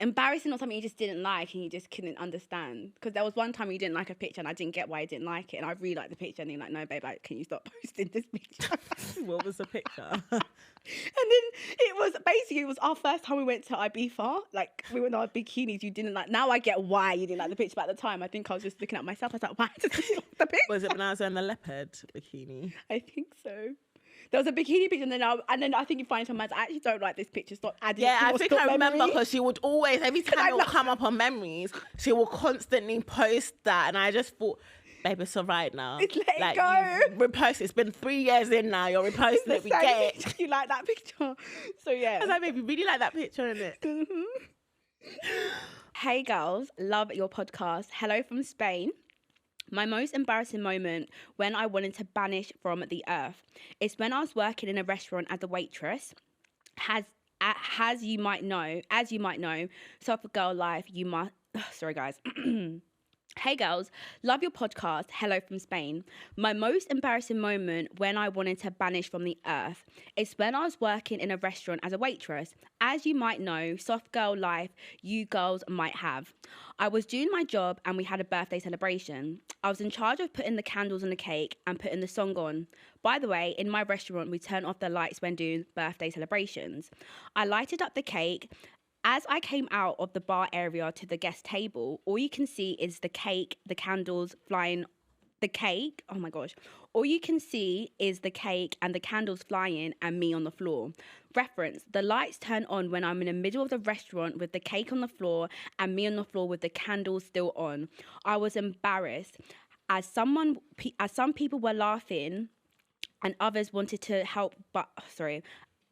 Embarrassing or something you just didn't like and you just couldn't understand. Because there was one time you didn't like a picture and I didn't get why you didn't like it. And I really liked the picture and you're like, no, babe, like, can you stop posting this picture? What was the picture? And then it was our first time we went to Ibiza. Like, we were in our bikinis. You didn't like, now I get why you didn't like the picture, but at the time I think I was just looking at myself. I was like, why did you like the picture? Was it when I was in the leopard bikini? I think so. There was a bikini picture, and then I think you find some. I actually don't like this picture. Stop adding. Yeah, I think I remember because she would always, every time it would come up on memories, she will constantly post that, and I just thought, babe, it's all right now. Let it go. Repost. It's been 3 years in now. You're reposting it. We get it. You like that picture? So yeah. I was like, babe, you really like that picture, isn't it? Hey girls, love your podcast. Hello from Spain. My most embarrassing moment when I wanted to banish from the earth is when I was working in a restaurant as a waitress. As you might know, soft girl life, you must. Sorry, guys. Hey girls, love your podcast. Hello from Spain. My most embarrassing moment when I wanted to banish from the earth is when I was working in a restaurant as a waitress. As you might know, soft girl life, you girls might have. I was doing my job and we had a birthday celebration. I was in charge of putting the candles on the cake and putting the song on. By the way, in my restaurant, we turn off the lights when doing birthday celebrations. I lighted up the cake. As I came out of the bar area to the guest table, all you can see is the cake, the candles flying, the cake. Oh my gosh. All you can see is the cake and the candles flying and me on the floor. Reference, the lights turn on when I'm in the middle of the restaurant with the cake on the floor and me on the floor with the candles still on. I was embarrassed as some people were laughing and others wanted to help,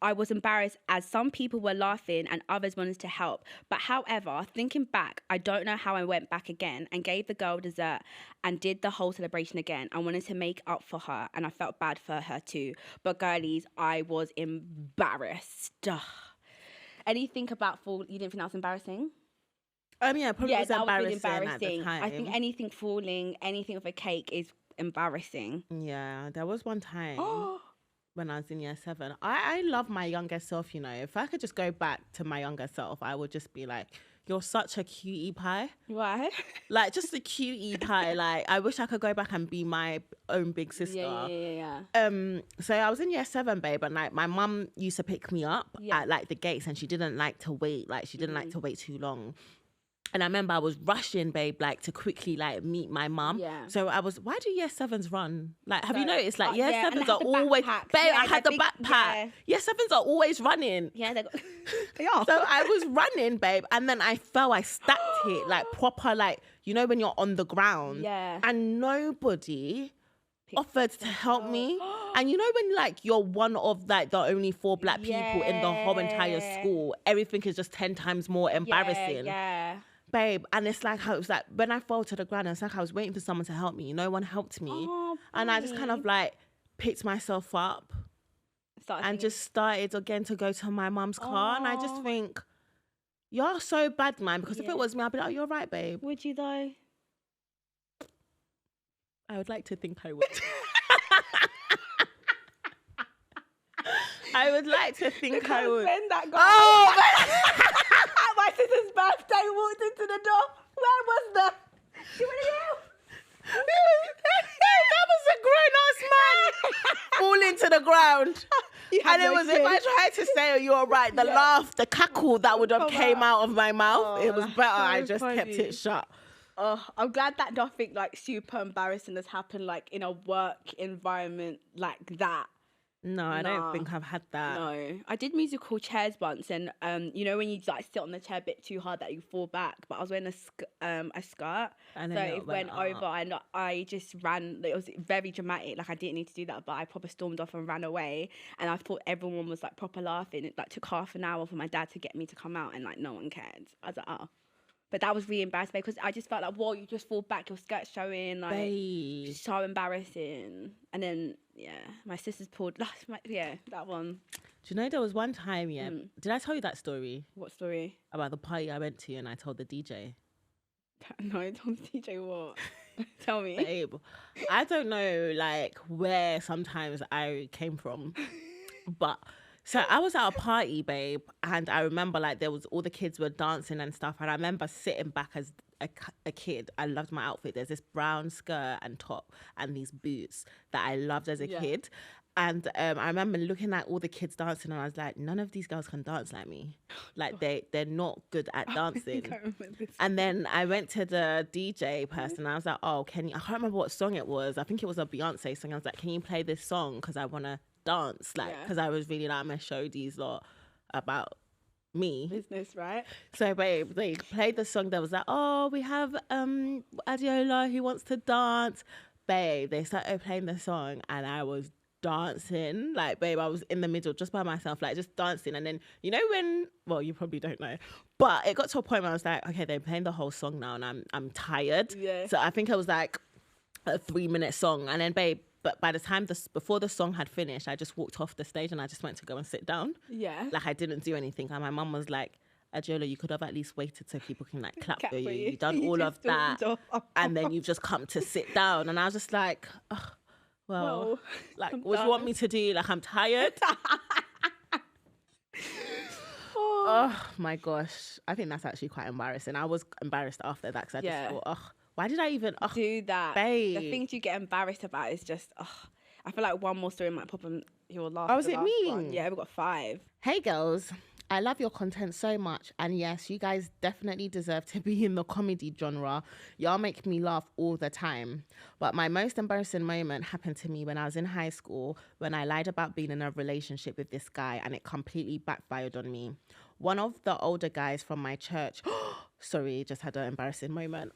I was embarrassed as some people were laughing and others wanted to help. But however, thinking back, I don't know how I went back again and gave the girl dessert and did the whole celebration again. I wanted to make up for her and I felt bad for her too. But girlies, I was embarrassed. Anything about fall? You didn't think that was embarrassing? Yeah, probably was that embarrassing, was really embarrassing. At the time. I think anything falling, anything with a cake is embarrassing. Yeah, there was one time when I was in year 7. I love my younger self, you know. If I could just go back to my younger self, I would just be like, you're such a cutie pie. Why? Like, just a cutie pie. Like, I wish I could go back and be my own big sister. Yeah. So I was in year 7, babe, and like my mum used to pick me up at like the gates, and she didn't like to wait. Like, she didn't like to wait too long. And I remember I was rushing, babe, like to quickly like meet my mum. Yeah. So why do year 7s run? Like, have you noticed? Like, year 7s are always, backpack. babe, Yeah, I had the big, backpack. Yeah. Year 7s are always running. Yeah, they are. So I was running, babe, and then I fell. I stacked it like proper, like, you know, when you're on the ground. Yeah. And nobody offered to help me. And you know when like you're one of like the only 4 black people in the whole entire school, everything is just 10 times more embarrassing. Yeah. Babe, and it's like how it was like when I fell to the ground, it's like I was waiting for someone to help me. No one helped me. And I just kind of like picked myself up and just started again to go to my mum's car. And I just think, you're so bad, man, because if it was me, I'd be like, you're right, babe. Would you though? I would like to think I would. I would like to think I would. That guy. Oh, At my sister's birthday, walked into the door. Where was the? She went in. That was a grown-ass man falling to the ground. And it was, if I tried to say, oh, you're right, the laugh, the cackle that would have came out of my mouth, it was better. I just kept it shut. Oh, I'm glad that nothing like super embarrassing has happened like in a work environment like that. No, I don't think I've had that. No, I did musical chairs once, and you know when you like sit on the chair a bit too hard that you fall back. But I was wearing a skirt, and so it went over, and I just ran. It was very dramatic. Like I didn't need to do that, but I proper stormed off and ran away. And I thought everyone was like proper laughing. It like took half an hour for my dad to get me to come out, and like no one cared. I was like, oh. But that was really embarrassing because I just felt like, whoa, you just fall back, your skirt's showing, like, babe. So embarrassing. And then, my sister's pulled, that one. Do you know there was one time, did I tell you that story? What story? About the party I went to and I told the DJ. No, I told the DJ what? Tell me. Babe, I don't know, like, where sometimes I came from, but... So I was at a party, babe, and I remember like there was all the kids were dancing and stuff, and I remember sitting back as a kid. I loved my outfit. There's this brown skirt and top and these boots that I loved as a kid. And I remember looking at all the kids dancing, and I was like, none of these girls can dance like me. Like they're not good at dancing. And then I went to the DJ person, and I was like, oh, I can't remember what song it was. I think it was a Beyonce song. I was like, can you play this song? Because I want to dance, like, because I was really like, I'm gonna show these lot about me. Business, right? So, babe, they played the song that was like, oh, we have Adeola who wants to dance. Babe, they started playing the song and I was dancing. Like, babe, I was in the middle just by myself, like, just dancing. And then, you know when, well, you probably don't know, but it got to a point where I was like, okay, they're playing the whole song now and I'm tired. Yeah. So I think it was like a 3-minute song. And then, babe, but by the time before the song had finished, I just walked off the stage and I just went to go and sit down. Yeah. Like, I didn't do anything. And my mum was like, Adeola, you could have at least waited so people can like clap for you. You've done all of that. And then you've just come to sit down. And I was just like, oh, well, like, what do you want me to do? Like, I'm tired. Oh my gosh. I think that's actually quite embarrassing. I was embarrassed after that because I just thought, oh, why did I even do that? Babe. The things you get embarrassed about is just, I feel like one more story might pop in your last. Oh, is it me? One. Yeah, we've got 5. Hey, girls. I love your content so much. And yes, you guys definitely deserve to be in the comedy genre. Y'all make me laugh all the time. But my most embarrassing moment happened to me when I was in high school, when I lied about being in a relationship with this guy and it completely backfired on me. One of the older guys from my church, sorry, just had an embarrassing moment.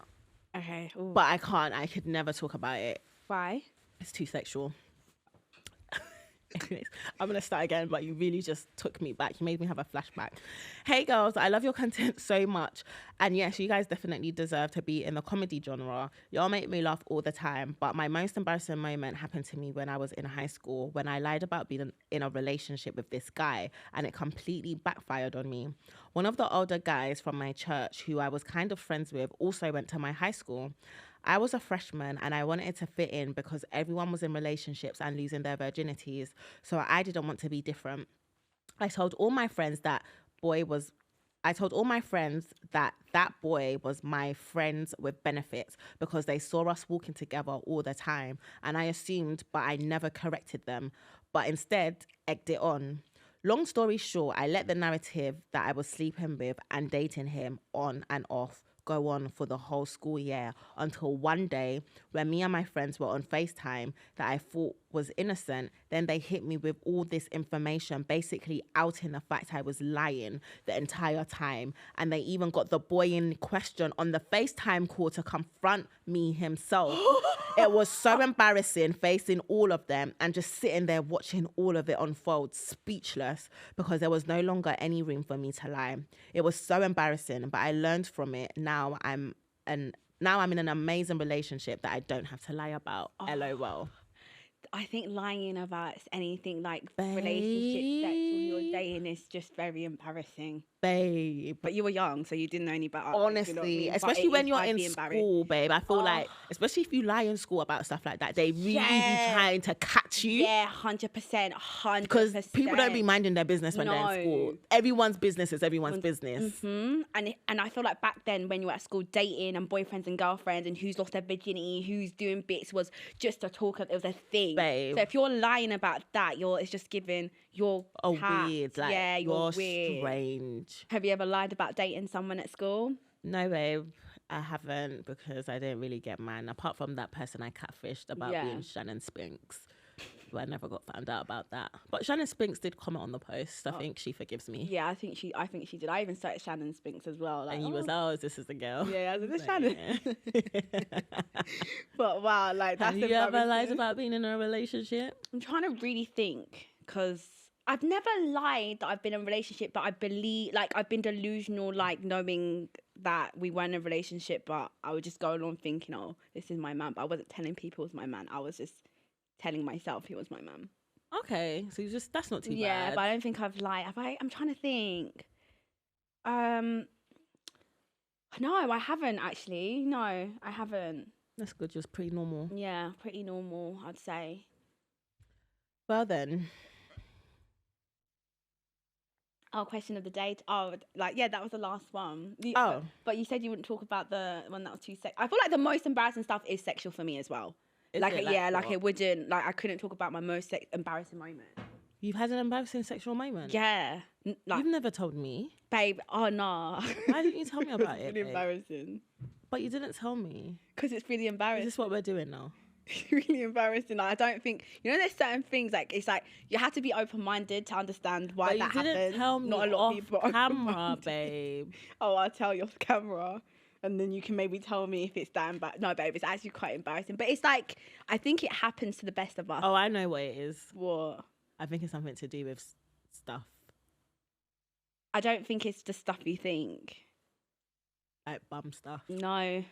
Okay. Ooh. But I could never talk about it. Why? It's too sexual. Anyways, I'm going to start again, but you really just took me back. You made me have a flashback. Hey, girls, I love your content so much. And yes, you guys definitely deserve to be in the comedy genre. Y'all make me laugh all the time. But my most embarrassing moment happened to me when I was in high school, when I lied about being in a relationship with this guy, and it completely backfired on me. One of the older guys from my church, who I was kind of friends with, also went to my high school. I was a freshman and I wanted to fit in because everyone was in relationships and losing their virginities. So I didn't want to be different. I told all my friends that boy was my friends with benefits because they saw us walking together all the time. And I assumed, but I never corrected them, but instead egged it on. Long story short, I let the narrative that I was sleeping with and dating him on and off go on for the whole school year until one day when me and my friends were on FaceTime that I thought was innocent, then they hit me with all this information, basically outing the fact I was lying the entire time. And they even got the boy in question on the FaceTime call to confront me himself. It was so embarrassing facing all of them and just sitting there watching all of it unfold, speechless, because there was no longer any room for me to lie. It was so embarrassing, but I learned from it. Now I'm in an amazing relationship that I don't have to lie about. LOL. I think lying about anything like relationship, sex, or you're dating is just very embarrassing. Babe. But you were young, so you didn't know any better. Honestly, you know what I mean? especially when you're in school, babe. I feel like, especially if you lie in school about stuff like that, they really be trying to catch you. Yeah, 100%. Because people don't be minding their business when they're in school. Everyone's business is everyone's business. Mm-hmm. And I feel like back then when you were at school, dating and boyfriends and girlfriends and who's lost their virginity, who's doing bits was just a talk of, it was a thing. Babe. So if you're lying about that, it's just giving you're weird. Like, yeah, you're weird. Strange. Have you ever lied about dating someone at school? No, babe. I haven't, because I didn't really get mine. Apart from that person I catfished about being Shannon Spinks. But I never got found out about that. But Shannon Spinks did comment on the post. I think she forgives me. Yeah, I think she did. I even started Shannon Spinks as well. Like, and you was, this is the girl. Yeah, this is Shannon. But wow, like that's. Have you ever lied about being in a relationship? I'm trying to really think, because I've never lied that I've been in a relationship, but I believe, like, I've been delusional, like, knowing that we were in a relationship, but I would just go along thinking, oh, this is my man. But I wasn't telling people it was my man. I was just telling myself he was my man. Okay, so that's not too bad. Yeah, but I don't think I've lied. I'm trying to think. No, I haven't actually. No, I haven't. That's good. Just pretty normal. Yeah, pretty normal, I'd say. Well then. Oh, question of the day. That was the last one. But you said you wouldn't talk about the one that was too sexual. I feel like the most embarrassing stuff is sexual for me as well. It wouldn't, like, I couldn't talk about my most embarrassing moment. You've had an embarrassing sexual moment? Yeah. You've never told me. Babe, oh no. Why didn't you tell me about it? It's really embarrassing. But you didn't tell me. Because it's really embarrassing. Is this what we're doing now? really embarrassing. Like, I don't think, you know, there's certain things like it's like you have to be open-minded to understand why that happens. Didn't tell me Not a lot off of people are camera, open-minded. babe. Oh, I'll tell you off camera, and then you can maybe tell me if it's that embarrassing. No, babe, it's actually quite embarrassing. But it's like, I think it happens to the best of us. Oh, I know what it is. What? I think it's something to do with stuff. I don't think it's the stuff you think. Like bum stuff. No.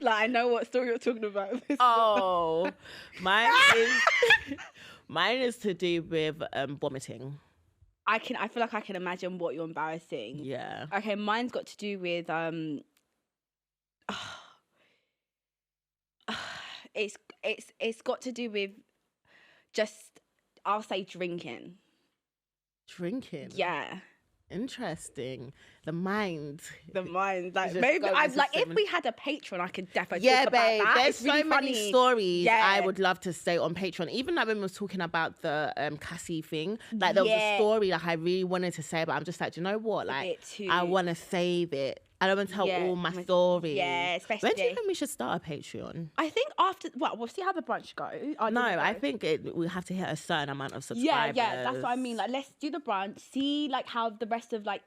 Like, I know what story you're talking about. Oh, mine is to do with vomiting. I feel like I can imagine what you're embarrassing. Yeah. Okay, mine's got to do with it's got to do with just, I'll say, drinking. Drinking? Yeah. Interesting. The mind. Like, maybe I'd like, if we had a Patreon, I could definitely talk about babe, that. there's It's so really many funny. stories Yeah. I would love to say on Patreon. Even like when we was talking about the Cassie thing, like there was a story like I really wanted to say, but I'm just like, do you know what? Like, I want to save it. I don't want to tell all my stories. Yeah, especially. When do you think we should start a Patreon? I think after, well, we'll see how the brunch go. I think we have to hit a certain amount of subscribers. Yeah, that's what I mean. Like, let's do the brunch, see like how the rest of like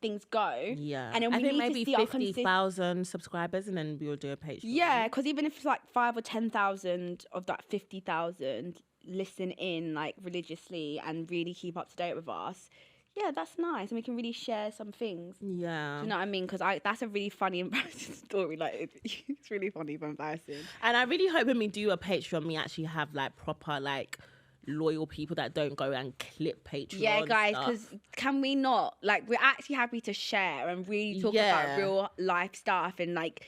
things go. Yeah, and then we I think need maybe to see 50,000 subscribers, and then we'll do a Patreon. Yeah, because even if it's like 5 or 10,000 of that 50,000 listen in like religiously and really keep up to date with us. Yeah, that's nice, and we can really share some things. Yeah, do you know what I mean? Because that's a really funny, embarrassing story. Like, it's really funny but embarrassing. And I really hope when we do a Patreon, we actually have like proper like loyal people that don't go and clip Patreon. Yeah, guys, because can we not? Like, we're actually happy to share and really talk about real life stuff and like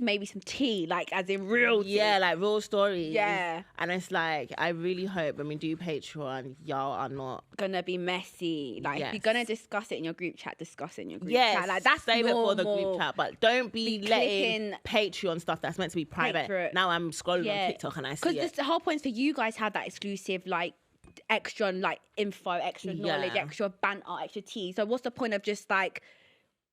maybe some tea, like as in real tea. Yeah, like real stories. Yeah. And it's like, I really hope when we do Patreon, y'all are not gonna be messy. Like, if you're gonna discuss it in your group chat, discuss it in your group chat. Like, that's save normal. it for the group chat, but don't be letting Patreon stuff that's meant to be private. Now I'm scrolling on TikTok and I see it. Because the whole point is for you guys to have that exclusive, like, extra like info, extra knowledge, extra banter, extra tea. So what's the point of just like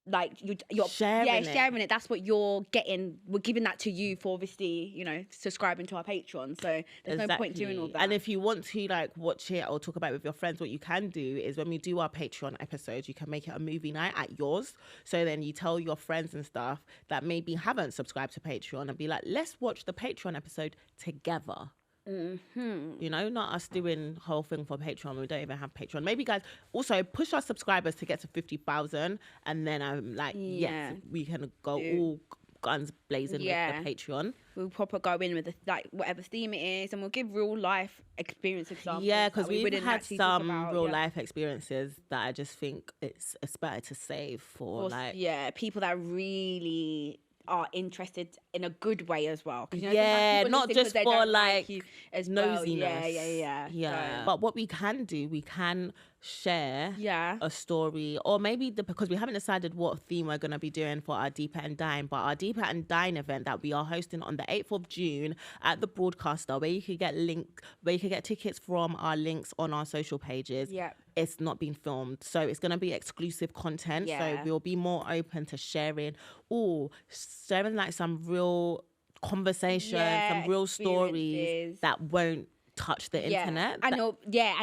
you're sharing it? That's what you're getting. We're giving that to you for obviously, you know, subscribing to our Patreon. So there's no point doing all that. And if you want to like watch it or talk about it with your friends, what you can do is when we do our Patreon episodes, you can make it a movie night at yours. So then you tell your friends and stuff that maybe haven't subscribed to Patreon and be like, let's watch the Patreon episode together. Mm-hmm. You know, not us doing whole thing for Patreon. We don't even have Patreon. Maybe guys also push our subscribers to get to 50,000, and then I'm like, yes, we can go all guns blazing with the Patreon. We'll proper go in with like whatever theme it is, and we'll give real life experience examples. Yeah, because we've had some real life experiences that I just think it's better to save for like people that really are interested in a good way as well. Yeah, not just for like as nosiness. Yeah. So. But what we can do, we can share a story, or maybe because we haven't decided what theme we're going to be doing for our Deeper and Dine, but our Deeper and Dine event that we are hosting on the 8th of June at the Broadcaster, where you could get tickets from our links on our social pages. Yeah. It's not been filmed, so it's going to be exclusive content. So we'll be more open to sharing like some real conversation, some real stories that won't touch the internet. And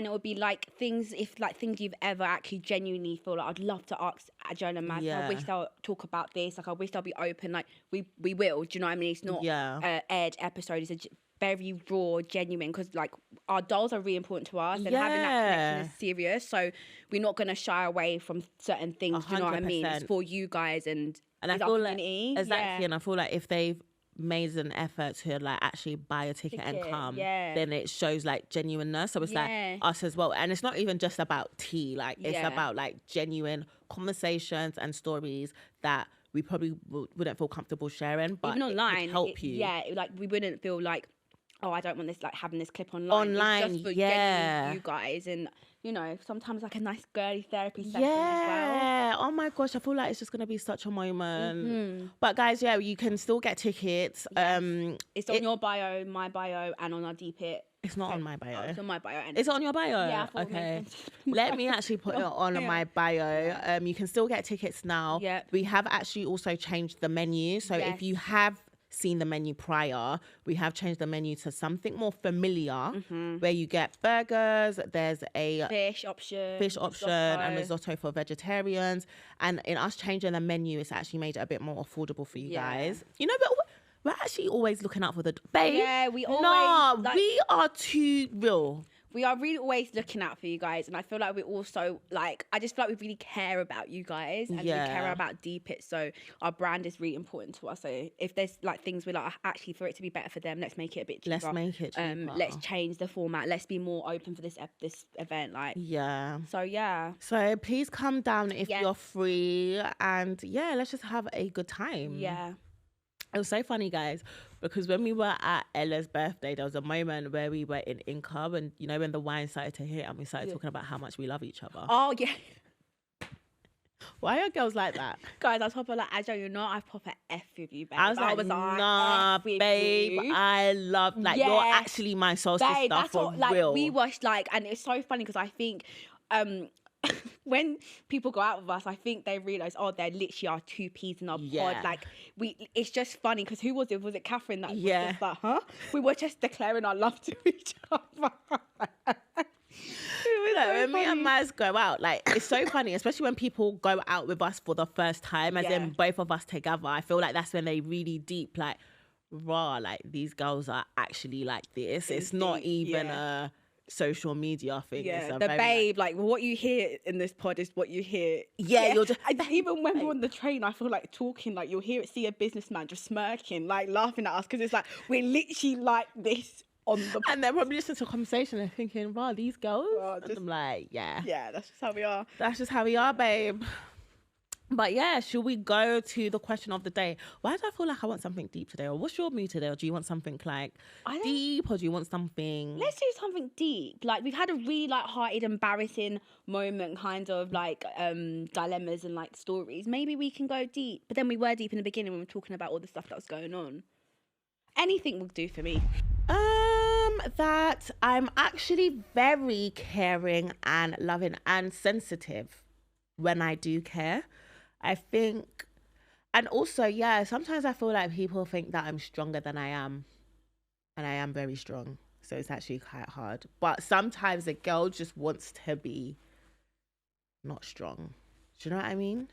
it would be like things you've ever actually genuinely feel like I'd love to ask Adeola and Maz. I wish they'll talk about this. Like, I wish they'll be open. Like, we will. Do you know what I mean? It's not aired episode. It's a very raw, genuine, because like our dolls are really important to us, and having that connection is serious. So we're not gonna shy away from certain things. 100%. Do you know what I mean? It's for you guys, and I feel like and I feel like if they've made an effort to like actually buy a ticket and come, then it shows like genuineness. So it's like us as well, and it's not even just about tea. Like it's about like genuine conversations and stories that we probably wouldn't feel comfortable sharing, but even online, it would help you. Yeah, like we wouldn't feel like, oh, I don't want this, like having this clip online. It's just for genuine you guys, and you know, sometimes like a nice girly therapy session as well. Oh my gosh, I feel like it's just gonna be such a moment. Mm-hmm. But guys, you can still get tickets. Yes. It's on your bio, my bio, and on our Deep It. It's not on my bio. It's on my bio. Is it on your bio? Yeah. Okay. Let me actually put it on my bio. You can still get tickets now. Yep. We have actually also changed the menu. So if you have seen the menu prior, we have changed the menu to something more familiar, where you get burgers, there's a fish option, risotto. And risotto for vegetarians. And in us changing the menu, it's actually made it a bit more affordable for you guys. You know, but we're actually always looking out for the babe. Yeah, we always we are too real. We are really always looking out for you guys, and I feel like we also I just feel like we really care about you guys, and we care about Deep It. So our brand is really important to us. So if there's like things we're like, actually for it to be better for them, let's make it a bit cheaper. Let's make it cheaper. Let's change the format. Let's be more open for this event. So please come down if you're free, and let's just have a good time. Yeah. It was so funny, guys, because when we were at Ella's birthday, there was a moment where we were in Inca, and you know when the wine started to hit and we started talking about how much we love each other. Oh yeah. Why are girls like that? Guys, I was proper like, Ajo, you know, I proper F with you, babe. I was like, nah, babe, I love, you're actually my soul sister for real. We watched and it's so funny because I think when people go out with us, I think they realise, there literally are two peas in our pod. It's just funny because who was it? Was it Catherine that was just like, huh? We were just declaring our love to each other. When me and Maz go out, it's so funny, especially when people go out with us for the first time, as in both of us together. I feel like that's when they really deep, these girls are actually like this. It's not even a social media thing. Yeah, the babe, what you hear in this pod is what you hear. Yeah, you're just even when we're on the train, I feel like talking, you'll hear it, see a businessman just smirking, laughing at us because it's we're literally like this on the. And they're probably listening to a conversation and thinking, wow, these girls. And I'm like, yeah, that's just how we are. That's just how we are, babe. But should we go to the question of the day? Why do I feel like I want something deep today? Or what's your mood today? Or do you want something deep? Or do you want something... Let's do something deep. We've had a really light-hearted, embarrassing moment, kind of dilemmas and stories. Maybe we can go deep. But then we were deep in the beginning when we were talking about all the stuff that was going on. Anything will do for me. That I'm actually very caring and loving and sensitive when I do care. I think, and also, sometimes I feel like people think that I'm stronger than I am, and I am very strong, so it's actually quite hard. But sometimes a girl just wants to be not strong. Do you know what I mean?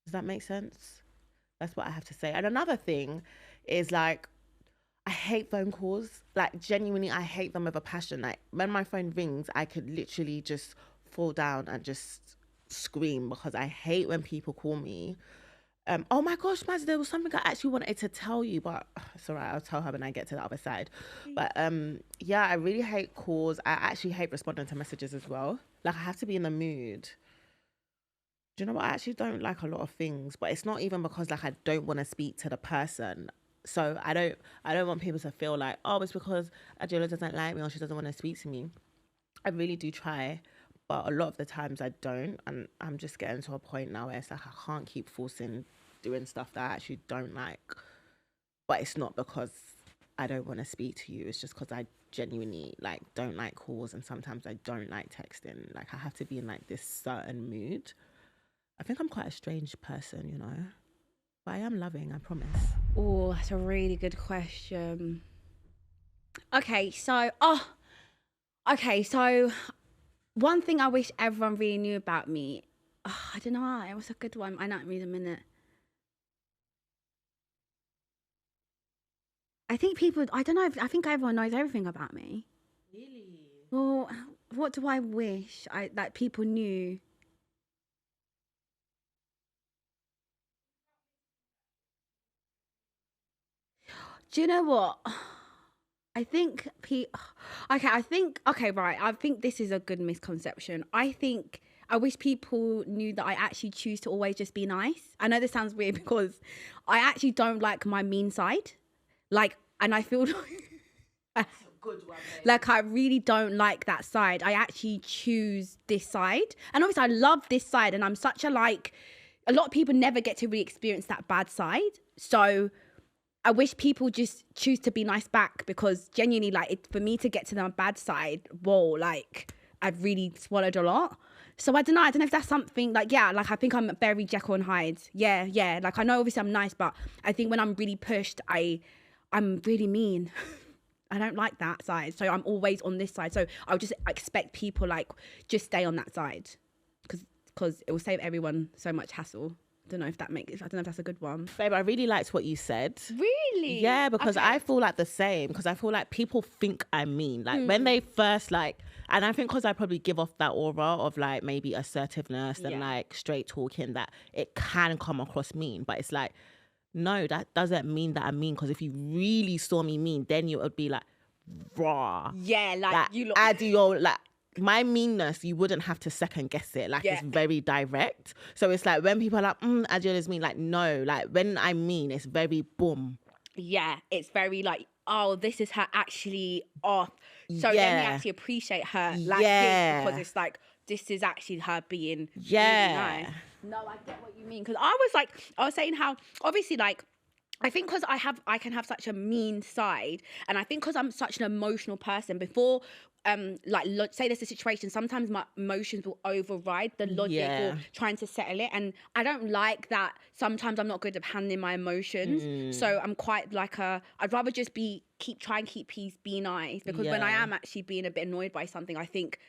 Does that make sense? That's what I have to say. And another thing is I hate phone calls. Genuinely, I hate them with a passion. When my phone rings, I could literally just fall down and just scream because I hate when people call me. Oh my gosh, Maz, there was something I actually wanted to tell you, but it's all right, I'll tell her when I get to the other side. But I really hate calls. I actually hate responding to messages as well. I have to be in the mood. Do you know what? I actually don't like a lot of things, but it's not even because I don't want to speak to the person. So I don't want people to feel like, oh, it's because Adeola doesn't like me or she doesn't want to speak to me. I really do try. But a lot of the times I don't, and I'm just getting to a point now where it's I can't keep forcing doing stuff that I actually don't like. But it's not because I don't want to speak to you. It's just because I genuinely don't like calls, and sometimes I don't like texting. I have to be in this certain mood. I think I'm quite a strange person, you know. But I am loving, I promise. Oh, that's a really good question. Okay, so one thing I wish everyone really knew about me, I don't know, it was a good one. I know it in a minute. I think I don't know, I think everyone knows everything about me. Really? Well, what do I wish that people knew? Do you know what? I think this is a good misconception. I wish people knew that I actually choose to always just be nice. I know this sounds weird because I actually don't like my mean side. And I feel That's a good one, I really don't like that side. I actually choose this side. And obviously I love this side, and I'm such a lot of people never get to really experience that bad side. So I wish people just choose to be nice back, because genuinely, for me to get to the bad side, I've really swallowed a lot. So I don't know if that's something like, yeah, like I think I'm very Jekyll and Hyde. Yeah. Like I know obviously I'm nice, but I think when I'm really pushed, I'm really mean. I don't like that side. So I'm always on this side. So I'll just expect people like, just stay on that side. Because it will save everyone so much hassle. I don't know if that's a good one. Babe, I really liked what you said. Really? Yeah, because I feel like the same. Because I feel like people think I'm mean. Like when they first like, and I think because I probably give off that aura of like maybe assertiveness and like straight talking, that it can come across mean. But it's like, no, that doesn't mean that I'm mean. Because if you really saw me mean, then you would be like, raw. Yeah, like you look. Adeola, like, my meanness, you wouldn't have to second guess it. Like it's very direct. So it's like when people are like, Adeola's mean, like no, like when I mean, it's very boom. Yeah, it's very like, oh, this is her actually off. So let me actually appreciate her like this, because it's like, this is actually her being really nice. No, I get what you mean. Because I was saying how obviously like, I think because I can have such a mean side, and I think because I'm such an emotional person, before like say there's a situation, sometimes my emotions will override the logic or trying to settle it, and I don't like that. Sometimes I'm not good at handling my emotions, so I'm quite like I'd rather just keep peace, be nice, because when I am actually being a bit annoyed by something, I think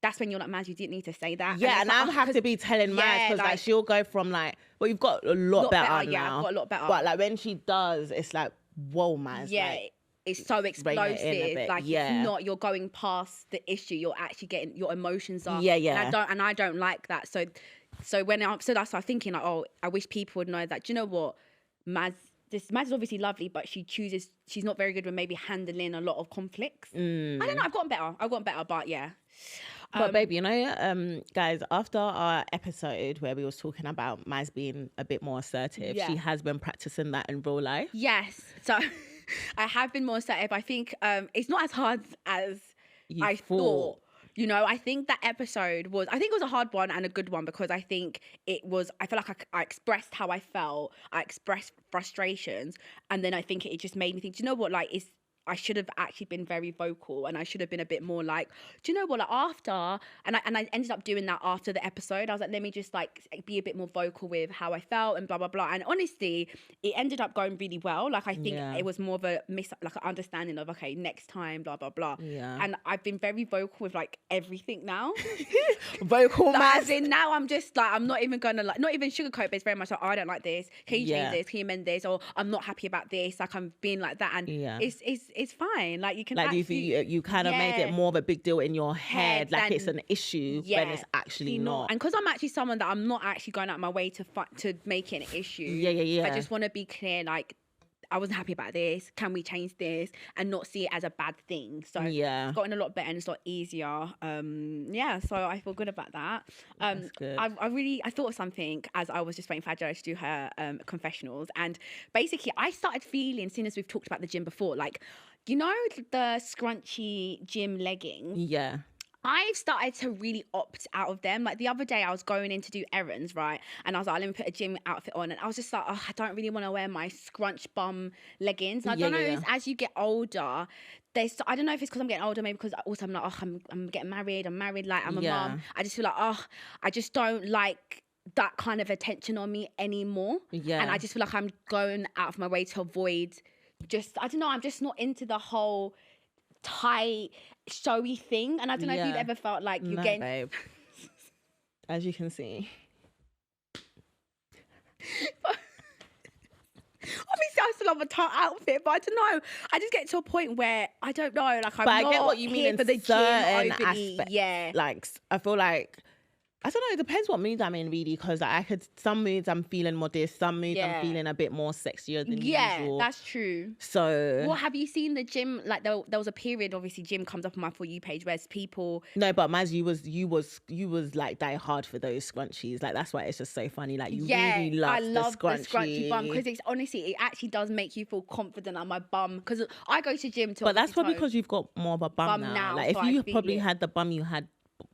that's when you're like, Maz, you didn't need to say that. Yeah, and I have to be telling Maz, because like she'll go from like, well, you've got a lot better now. Yeah, I've got a lot better. But like when she does, it's like, whoa, Maz. Yeah. Like, it's so explosive. Like it's not, you're going past the issue. You're actually getting, your emotions are. Yeah. And I don't like that. So that's why I'm thinking like, oh, I wish people would know that. Do you know what, Maz is obviously lovely, but she's not very good with maybe handling a lot of conflicts. I don't know. I've gotten better, but yeah. But babe, you know, guys, after our episode where we was talking about Maz being a bit more assertive, she has been practicing that in real life. Yes. So I have been more assertive. I think it's not as hard as I thought. You know, I think that episode was a hard one and a good one, because I think I feel like I expressed how I felt. I expressed frustrations. And then I think it just made me think, do you know what, like, I should have actually been very vocal, and I should have been a bit more like, do you know what, like after, and I ended up doing that after the episode. I was like, let me just like be a bit more vocal with how I felt and blah, blah, blah. And honestly, it ended up going really well. Like I think it was more of an understanding of, okay, next time, blah, blah, blah. Yeah. And I've been very vocal with like everything now. Vocal, like, as in now I'm just like, I'm not even gonna like, not even sugarcoat, but it's very much like, oh, I don't like this. Can you change this? Can you amend this? Or I'm not happy about this. Like I'm being like that. And it's fine. Like you can like you kind of made it more of a big deal in your head, like it's an issue when it's actually not. And because I'm actually someone that I'm not actually going out of my way to make it an issue. Yeah. I just want to be clear, like, I wasn't happy about this. Can we change this? And not see it as a bad thing. So it's gotten a lot better and it's a lot easier. So I feel good about that. That's good. I thought of something as I was just waiting for Adeola to do her confessionals. And basically I started feeling, seeing as we've talked about the gym before, like, you know, the scrunchy gym leggings? Yeah. I've started to really opt out of them. Like the other day I was going in to do errands, right? And I was like, let me put a gym outfit on. And I was just like, oh, I don't really want to wear my scrunch bum leggings. And I don't know, as you get older, I don't know if it's because I'm getting older, maybe because also I'm like, oh, I'm getting married. I'm married, like I'm a mum. I just feel like, oh, I just don't like that kind of attention on me anymore. Yeah. And I just feel like I'm going out of my way to avoid I don't know, I'm just not into the whole tight, showy thing. And I don't know if you've ever felt like you're getting... babe. As you can see. Obviously, I still have a tight outfit, but I don't know. I just get to a point where I don't know, like I'm but not I get what you mean for the gym openly. Yeah. Like, I feel like, I don't know, it depends what moods I'm in, really, because some moods I'm feeling modest, some moods I'm feeling a bit more sexier than usual. Yeah, that's true. So... Well, have you seen the gym? Like, there was a period, obviously, gym comes up on my For You page, where people... No, but Maz, you was like die hard for those scrunchies. Like, that's why it's just so funny. Like, you really love the scrunchy bum, because it's honestly, it actually does make you feel confident on my bum, because I go to gym to... But that's probably because you've got more of a bum now. Like, so if you probably had the bum you had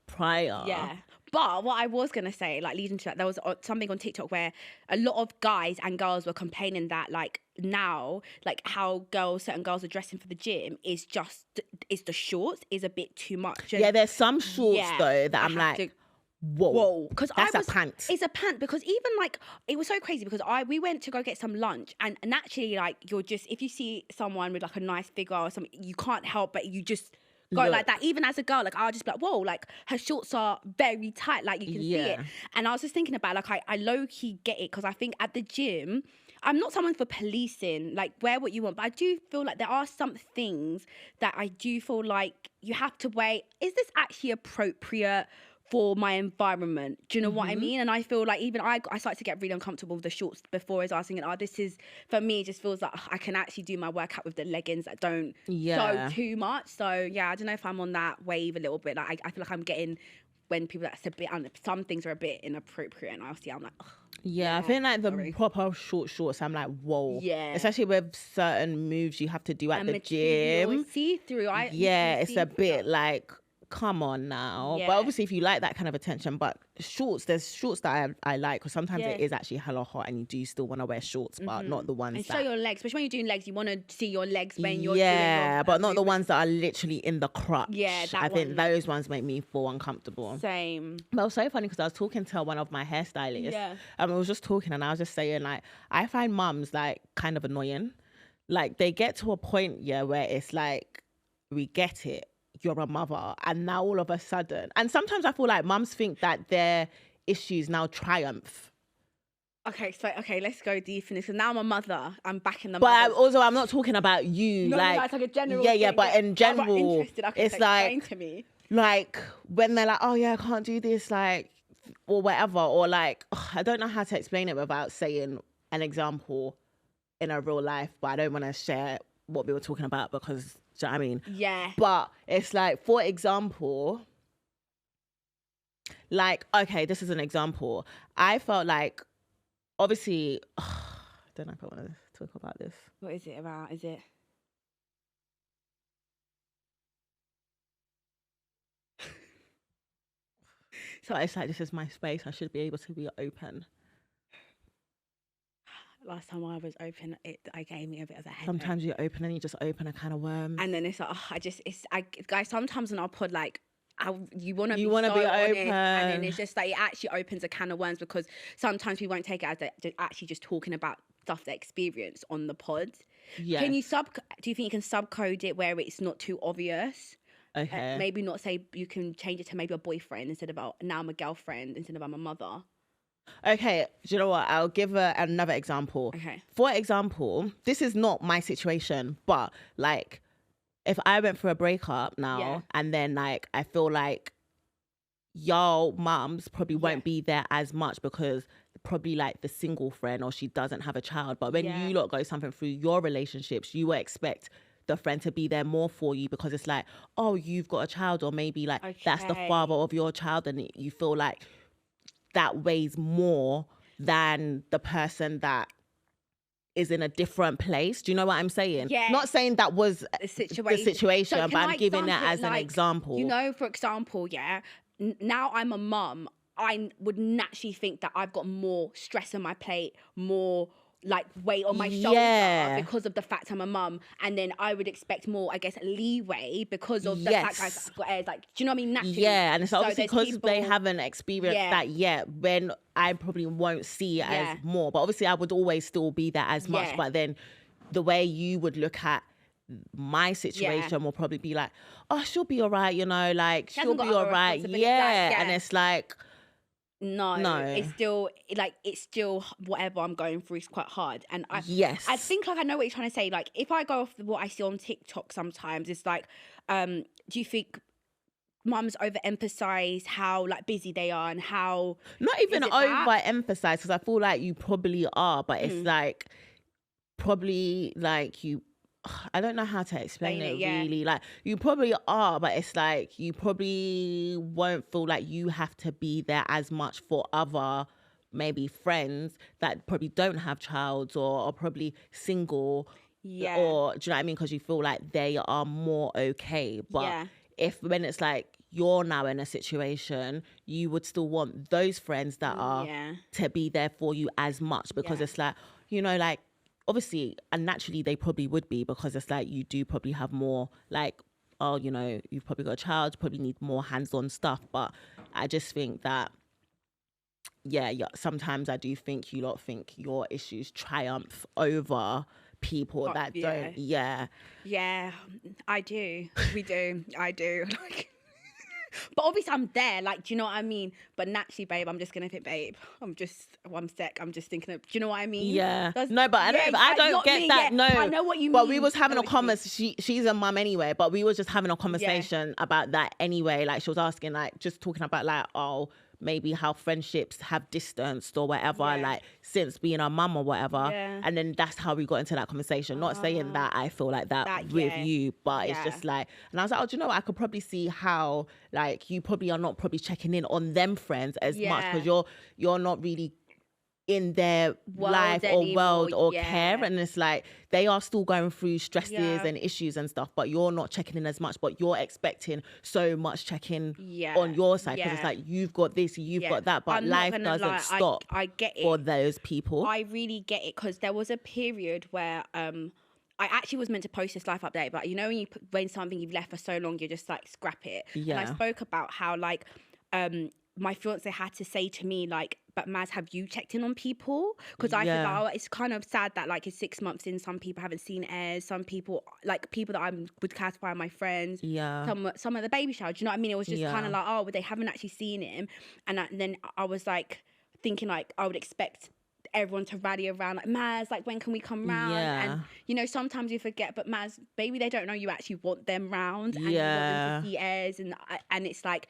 prior... Yeah. But what I was going to say, like leading to that, there was something on TikTok where a lot of guys and girls were complaining that like now, like how certain girls are dressing for the gym is the shorts is a bit too much. And there's some shorts though that I'm like, Whoa, because that's a pant. It's a pant, because even like it was so crazy because we went to go get some lunch, and naturally, like, you're just, if you see someone with like a nice figure or something, you can't help but you just go like that. Even as a girl, like, I'll just be like, whoa, like her shorts are very tight, like you can see it. And I was just thinking about, like, I low key get it, because I think at the gym, I'm not someone for policing, like, wear what you want, but I do feel like there are some things that I do feel like you have to weigh, is this actually appropriate for my environment? Do you know what I mean? And I feel like even I started to get really uncomfortable with the shorts before, as I was thinking, this is, for me, it just feels like I can actually do my workout with the leggings that don't show too much. So yeah, I don't know if I'm on that wave a little bit. Like, I feel like I'm getting, when people, that's a bit, some things are a bit inappropriate, and obviously I'm like, ugh. Yeah, I think like the proper shorts, I'm like, whoa. Yeah. Especially with certain moves you have to do at the gym. See-through. It's a bit like, come on now. But obviously if you like that kind of attention, but shorts, there's shorts that I like, because sometimes it is actually hella hot and you do still want to wear shorts, but not the ones and that... show your legs, especially when you're doing legs, you want to see your legs when you're doing but not the ones that are literally in the crotch. I think those ones make me feel uncomfortable. Same. But it was so funny because I was talking to one of my hairstylists, and we was just talking, and I was just saying, like, I find mums like kind of annoying. Like, they get to a point where it's like, we get it, you're a mother, and now all of a sudden, and sometimes I feel like mums think that their issues now triumph. Okay, let's go deep in this. So now I'm a mother. I'm back in the. But I'm not talking about you. No, like, no, it's like a general. But in general, it's like, to me. Like when they're like, oh yeah, I can't do this, like, or whatever, or like, I don't know how to explain it without saying an example in a real life, but I don't want to share what we were talking about because. Do you know what I mean? Yeah. But it's like, for example, like, okay, this is an example. I felt like, obviously, I don't know if I want to talk about this. What is it about? Is it? So it's like, this is my space. I should be able to be open. Last time I was open, I gave me a bit of a headache. Sometimes you open and you just open a can of worms. And then it's like, guys, sometimes in our pod, like, you want to be open. And then it's just like, it actually opens a can of worms, because sometimes we won't take it as actually just talking about stuff they experience on the pod. Yeah. Do you think you can subcode it where it's not too obvious? Okay. Maybe not say, you can change it to maybe a boyfriend instead of now I'm a girlfriend instead of I'm a mother. Okay, do you know what? I'll give another example. Okay. For example, this is not my situation, but like, if I went through a breakup now, and then like, I feel like y'all mums probably won't be there as much because probably like the single friend, or she doesn't have a child. But when you lot go something through your relationships, you will expect the friend to be there more for you, because it's like, oh, you've got a child, or maybe like that's the father of your child, and you feel like that weighs more than the person that is in a different place. Do you know what I'm saying? Yeah. Not saying that was the situation, so but I'm giving it as an example. You know, for example, now I'm a mum, I would naturally think that I've got more stress on my plate, more like weight on my shoulder because of the fact I'm a mum, and then I would expect more, I guess, leeway because of the fact I've got airs. Like, do you know what I mean? Naturally. Yeah, and it's obviously because they haven't experienced that yet, when I probably won't see it as more. But obviously I would always still be there as much. But then the way you would look at my situation will probably be like, oh, she'll be all right, you know, like, she'll be all right. Yeah. And it's like, No, it's still whatever I'm going through is quite hard. And I think, like, I know what you're trying to say. Like, if I go off what I see on TikTok sometimes, it's like, do you think mums overemphasize how like busy they are and how... Not even overemphasize, because I feel like you probably are, but it's like, probably like you... I don't know how to explain it really. Like, you probably are, but it's like, you probably won't feel like you have to be there as much for other maybe friends that probably don't have child, or are probably single. Yeah. Or, do you know what I mean? Because you feel like they are more okay. But when it's like, you're now in a situation, you would still want those friends that are to be there for you as much, because it's like, you know, like, obviously, and naturally they probably would be, because it's like, you do probably have more like oh, you know, you've probably got a child, you probably need more hands-on stuff. But I just think that, yeah, sometimes I do think you lot think your issues triumph over people that don't. Yeah, I do. We do. I do. Like, but obviously I'm there, like, do you know what I mean? But naturally, babe, I'm just gonna think, babe, I'm just one sec, I'm just thinking of, do you know what I mean? No, but I don't get that. No, I know what you mean. But we was having a conversation. She's a mum anyway, but we was just having a conversation about that anyway. Like, she was asking, like, just talking about, like, oh, maybe how friendships have distanced or whatever, like, since being a mum or whatever. And then that's how we got into that conversation. Not saying that I feel like that with you, but it's just like, and I was like, oh, do you know what? I could probably see how, like, you probably are not probably checking in on them friends as much, because you're not really in their life or world or care, and it's like they are still going through stresses and issues and stuff, but you're not checking in as much, but you're expecting so much check-in on your side, because it's like, you've got this, you've got that, but life doesn't stop. I get it for those people. I really get it, because there was a period where I actually was meant to post this life update, but you know, when something you've left for so long, you're just like, scrap it. And I spoke about how, like, my fiance had to say to me, like, but Maz, have you checked in on people? Because I feel like, oh, it's kind of sad that, like, it's 6 months in, some people haven't seen airs, some people, like, people that I would classify my friends, some of the baby shower, do you know what I mean? It was just kind of like, oh, but they haven't actually seen him. And then I was like thinking, like, I would expect everyone to rally around, like, Maz, like, when can we come round? And you know, sometimes you forget, but Maz, baby, they don't know you actually want them round, and you want them to see airs, and it's like,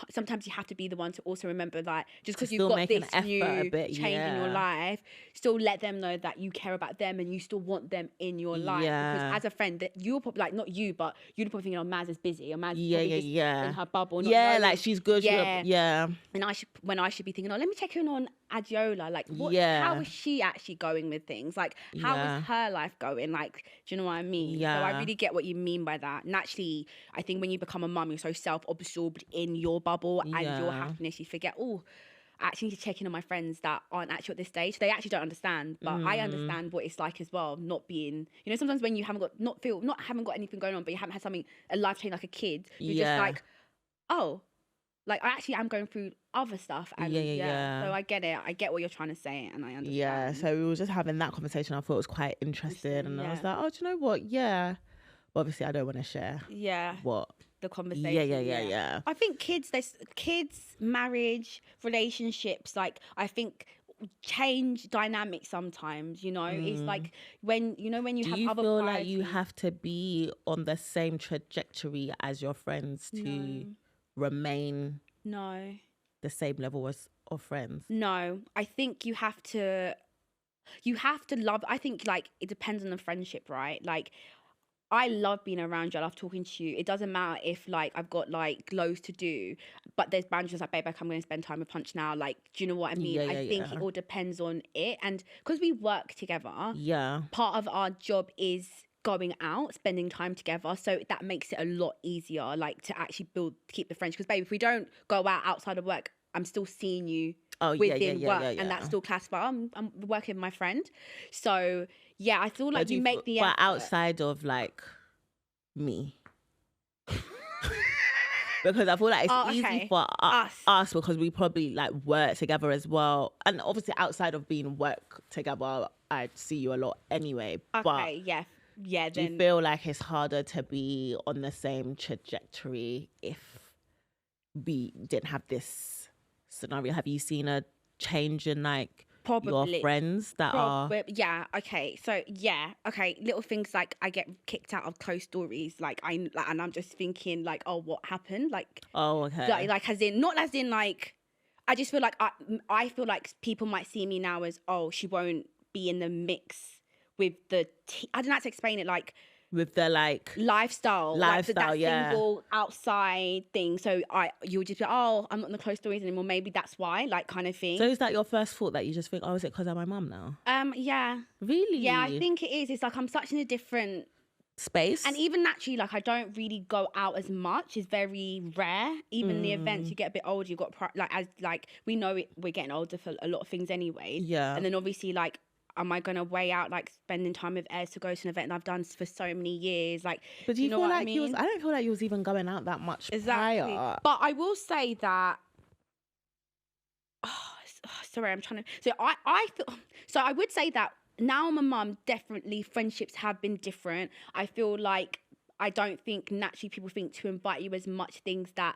sometimes you have to be the one to also remember, like, just because you've got this new change in your life, still let them know that you care about them and you still want them in your life. Because as a friend, that you're probably, like, not you, but you're probably thinking, oh, Maz is busy, or Maz is probably just in her bubble, like, she's good, and I should be thinking, oh, let me check in on Adeola, like, how is she actually going with things? Like, how is her life going? Like, do you know what I mean? So I really get what you mean by that. Naturally, I think when you become a mum, you're so self-absorbed in your bubble and your happiness, you forget, oh, I actually need to check in on my friends that aren't actually at this stage. They actually don't understand, but I understand what it's like as well, not being, you know, sometimes when you haven't got anything going on, but you haven't had a life change like a kid, you're just like, oh, like, I actually am going through other stuff. And so I get it. I get what you're trying to say, and I understand. Yeah, so we were just having that conversation. I thought it was quite interesting. And I was like, oh, do you know what? Yeah. But obviously, I don't want to share. What? The conversation. Yeah. I think kids, marriage, relationships, like, I think change dynamics sometimes, you know. It's like when you have other Do you feel like you have to be on the same trajectory as your friends to remain the same level as of friends? No, I think you have to love. I think, like, it depends on the friendship, right? Like, I love being around you. I love talking to you. It doesn't matter if, like, I've got, like, loads to do, but there's boundaries, like, babe, I'm going to spend time with Punch now. Like, do you know what I mean? I think it all depends on it. And because we work together, part of our job is going out, spending time together, so that makes it a lot easier, like, to actually keep the friendship. Because, babe, if we don't go out outside of work, I'm still seeing you within work, and that's still classified. I'm working with my friend, so I feel like you make the effort. But outside of, like, me, because I feel like it's easy for us because we probably, like, work together as well, and obviously outside of being work together, I see you a lot anyway. Yeah, do you feel like it's harder to be on the same trajectory if we didn't have this scenario? Have you seen a change in, like, your friends that are... little things, like, I get kicked out of close stories, like, and I'm just thinking, like, oh, what happened? Like, like as in, not as in, like, I just feel like I feel like people might see me now as, oh, she won't be in the mix with the I don't know how to explain it, like, with the, like, lifestyle, like, that single outside thing. So you would just be, oh, I'm not in the close stories anymore. Maybe that's why, like, kind of thing. So is that your first thought, that you just think, oh, is it because I'm my mum now? Yeah. Really? Yeah, I think it is. It's like I'm such in a different space, and even naturally, like, I don't really go out as much. It's very rare. Even the events, you get a bit older. You've got we're getting older for a lot of things anyway. Yeah. And then obviously, like, am I going to weigh out like spending time with Ez to go to an event that I've done for so many years? Like, but do you know feel like I mean? I don't feel like you was even going out that much prior. But I will say that, sorry, I'm trying to, so I feel, so I would say that now I'm a mum, definitely friendships have been different. I feel like I don't think naturally people think to invite you as much things that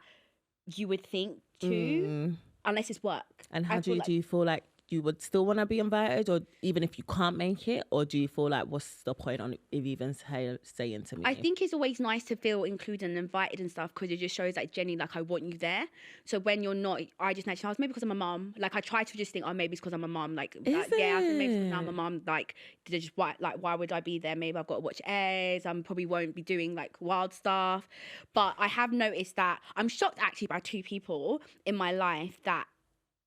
you would think to, unless it's work. And how do you feel like you would still want to be invited, or even if you can't make it, or do you feel like what's the point on even saying to me? I think it's always nice to feel included and invited and stuff, because it just shows like genuinely like I want you there. So when you're not, I just naturally, maybe because I'm a mum, like I try to just think, oh, maybe it's because I'm a mum, like yeah, I think maybe because I'm a mum, like just why would I be there? Maybe I've got to watch airs. I probably won't be doing like wild stuff. But I have noticed that I'm shocked actually by 2 people in my life that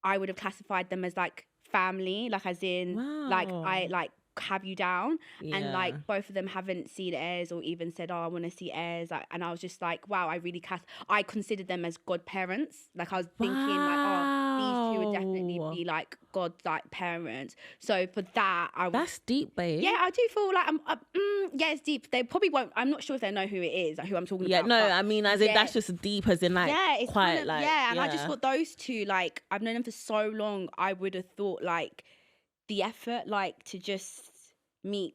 I would have classified them as like family, like as in like I like have you down, and like both of them haven't seen airs or even said, oh, I want to see airs, like, and I was just like, wow, I really I considered them as godparents. Like I was thinking like, oh, these 2 would definitely be like God's like parents. So for that, that's deep, babe. Yeah, I do feel like yeah, it's deep. They probably won't. I'm not sure if they know who it is, like, who I'm talking about. Yeah, no, I mean, as in that's just deep, as in like it's quite kind of, like and I just thought those 2, like I've known them for so long. I would have thought like the effort, like to just meet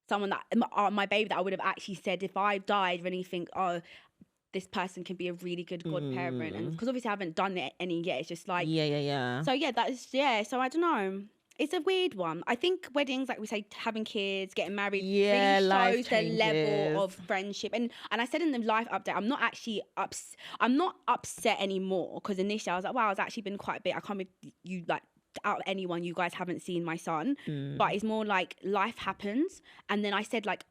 someone that my baby, that I would have actually said if I died, really think, oh, this person can be a really good godparent, and because obviously I haven't done it any yet. It's just like So yeah, that's So I don't know. It's a weird one. I think weddings, like we say, having kids, getting married, really shows the level of friendship. And I said in the life update, I'm not actually I'm not upset anymore, because initially I was like, wow, it's actually been quite a bit. I can't believe you, like, out of anyone, you guys haven't seen my son. But it's more like life happens. And then I said, like,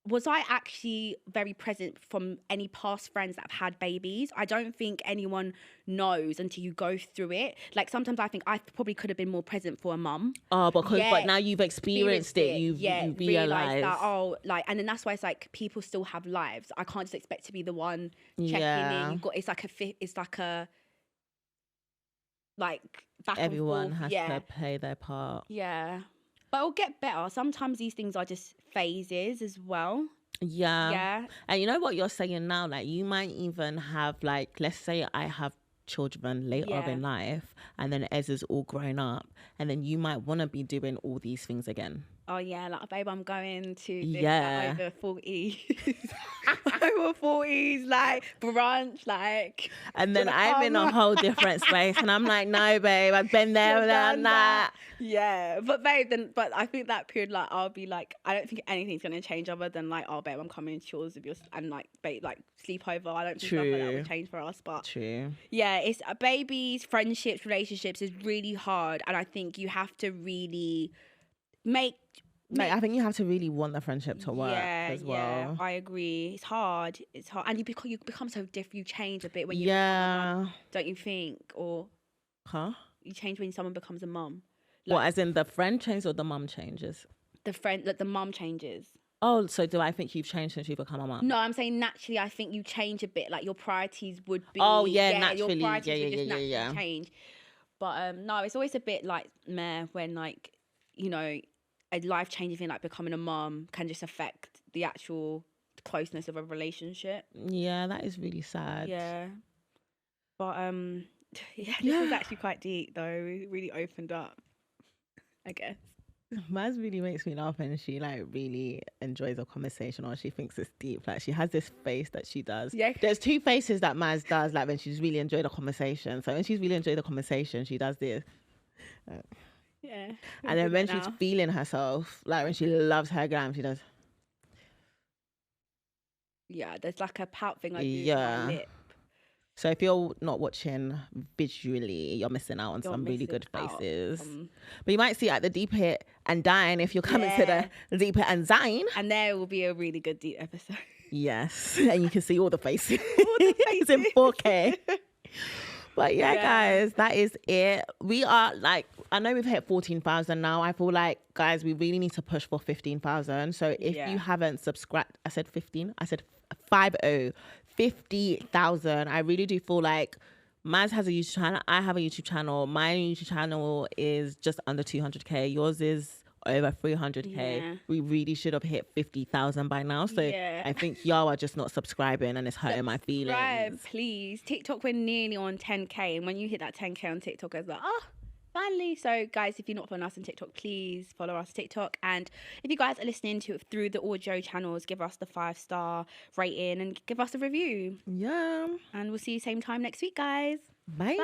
was I actually very present from any past friends that have had babies? I don't think anyone knows until you go through it. Like sometimes I think I probably could have been more present for a mum. Oh, but now you've experienced it. You realised that, oh, like, and then that's why it's like people still have lives. I can't just expect to be the one checking in. You've got, it's like a like back everyone and forth. has to play their part. Yeah. But it'll get better. Sometimes these things are just phases as well. Yeah. And you know what you're saying now? Like you might even have, like, let's say I have children later in life, and then Ez is all grown up, and then you might want to be doing all these things again. Oh yeah, like, babe, I'm going to this, like, over 40s. Over 40s, like brunch, like. And then I'm in a whole different space, and I'm like, no, babe, I've been there, done that. Yeah, but babe, but I think that period, like, I'll be like, I don't think anything's gonna change other than like, oh, babe, I'm coming to yours with yours, and like, babe, like sleepover. I don't think stuff like that will change for us, but yeah, it's babies, friendships, relationships is really hard, and I think you have to really I think you have to really want the friendship to work as well. Yeah, I agree. It's hard. And you become so different. You change a bit when you become a mum, don't you think? Or you change when someone becomes a mum. Like, what, as in the friend changes or the mum changes? The mum changes. Oh, so do I think you've changed since you become a mum? No, I'm saying naturally I think you change a bit. Like your priorities would be naturally. Your priorities would just naturally change. But no, it's always a bit like meh when, like, you know, a life-changing thing like becoming a mum can just affect the actual closeness of a relationship. Yeah, that is really sad. Yeah. But this was actually quite deep though. It really opened up, I guess. Maz really makes me laugh, and she like really enjoys a conversation, or she thinks it's deep. Like she has this face that she does. Yeah. There's 2 faces that Maz does, like when she's really enjoyed a conversation. So when she's really enjoyed the conversation, she does this. Yeah. And then when she's feeling herself, like when she loves her glam, she does. Yeah, there's like a pout thing I do on my lip. So if you're not watching visually, you're missing out on some really good faces. But you might see like the Deep It and Dine if you're coming to the Deep It and Dine. And there will be a really good deep episode. Yes. And you can see all the faces. All the faces in 4K. But guys, that is it. We are like, I know we've hit 14,000 now. I feel like, guys, we really need to push for 15,000. So if you haven't subscribed, I said 15, I said 50,000. I really do feel like Maz has a YouTube channel. I have a YouTube channel. My YouTube channel is just under 200K. Yours is over 300k. Yeah. We really should have hit 50,000 by now. So I think y'all are just not subscribing, and it's hurting my feelings. Please. TikTok, we're nearly on 10k, and when you hit that 10k on TikTok, it's like, oh, finally. So guys, if you're not following us on TikTok, please follow us on TikTok. And if you guys are listening to it through the audio channels, give us the 5-star rating and give us a review. Yeah. And we'll see you same time next week, guys. Bye.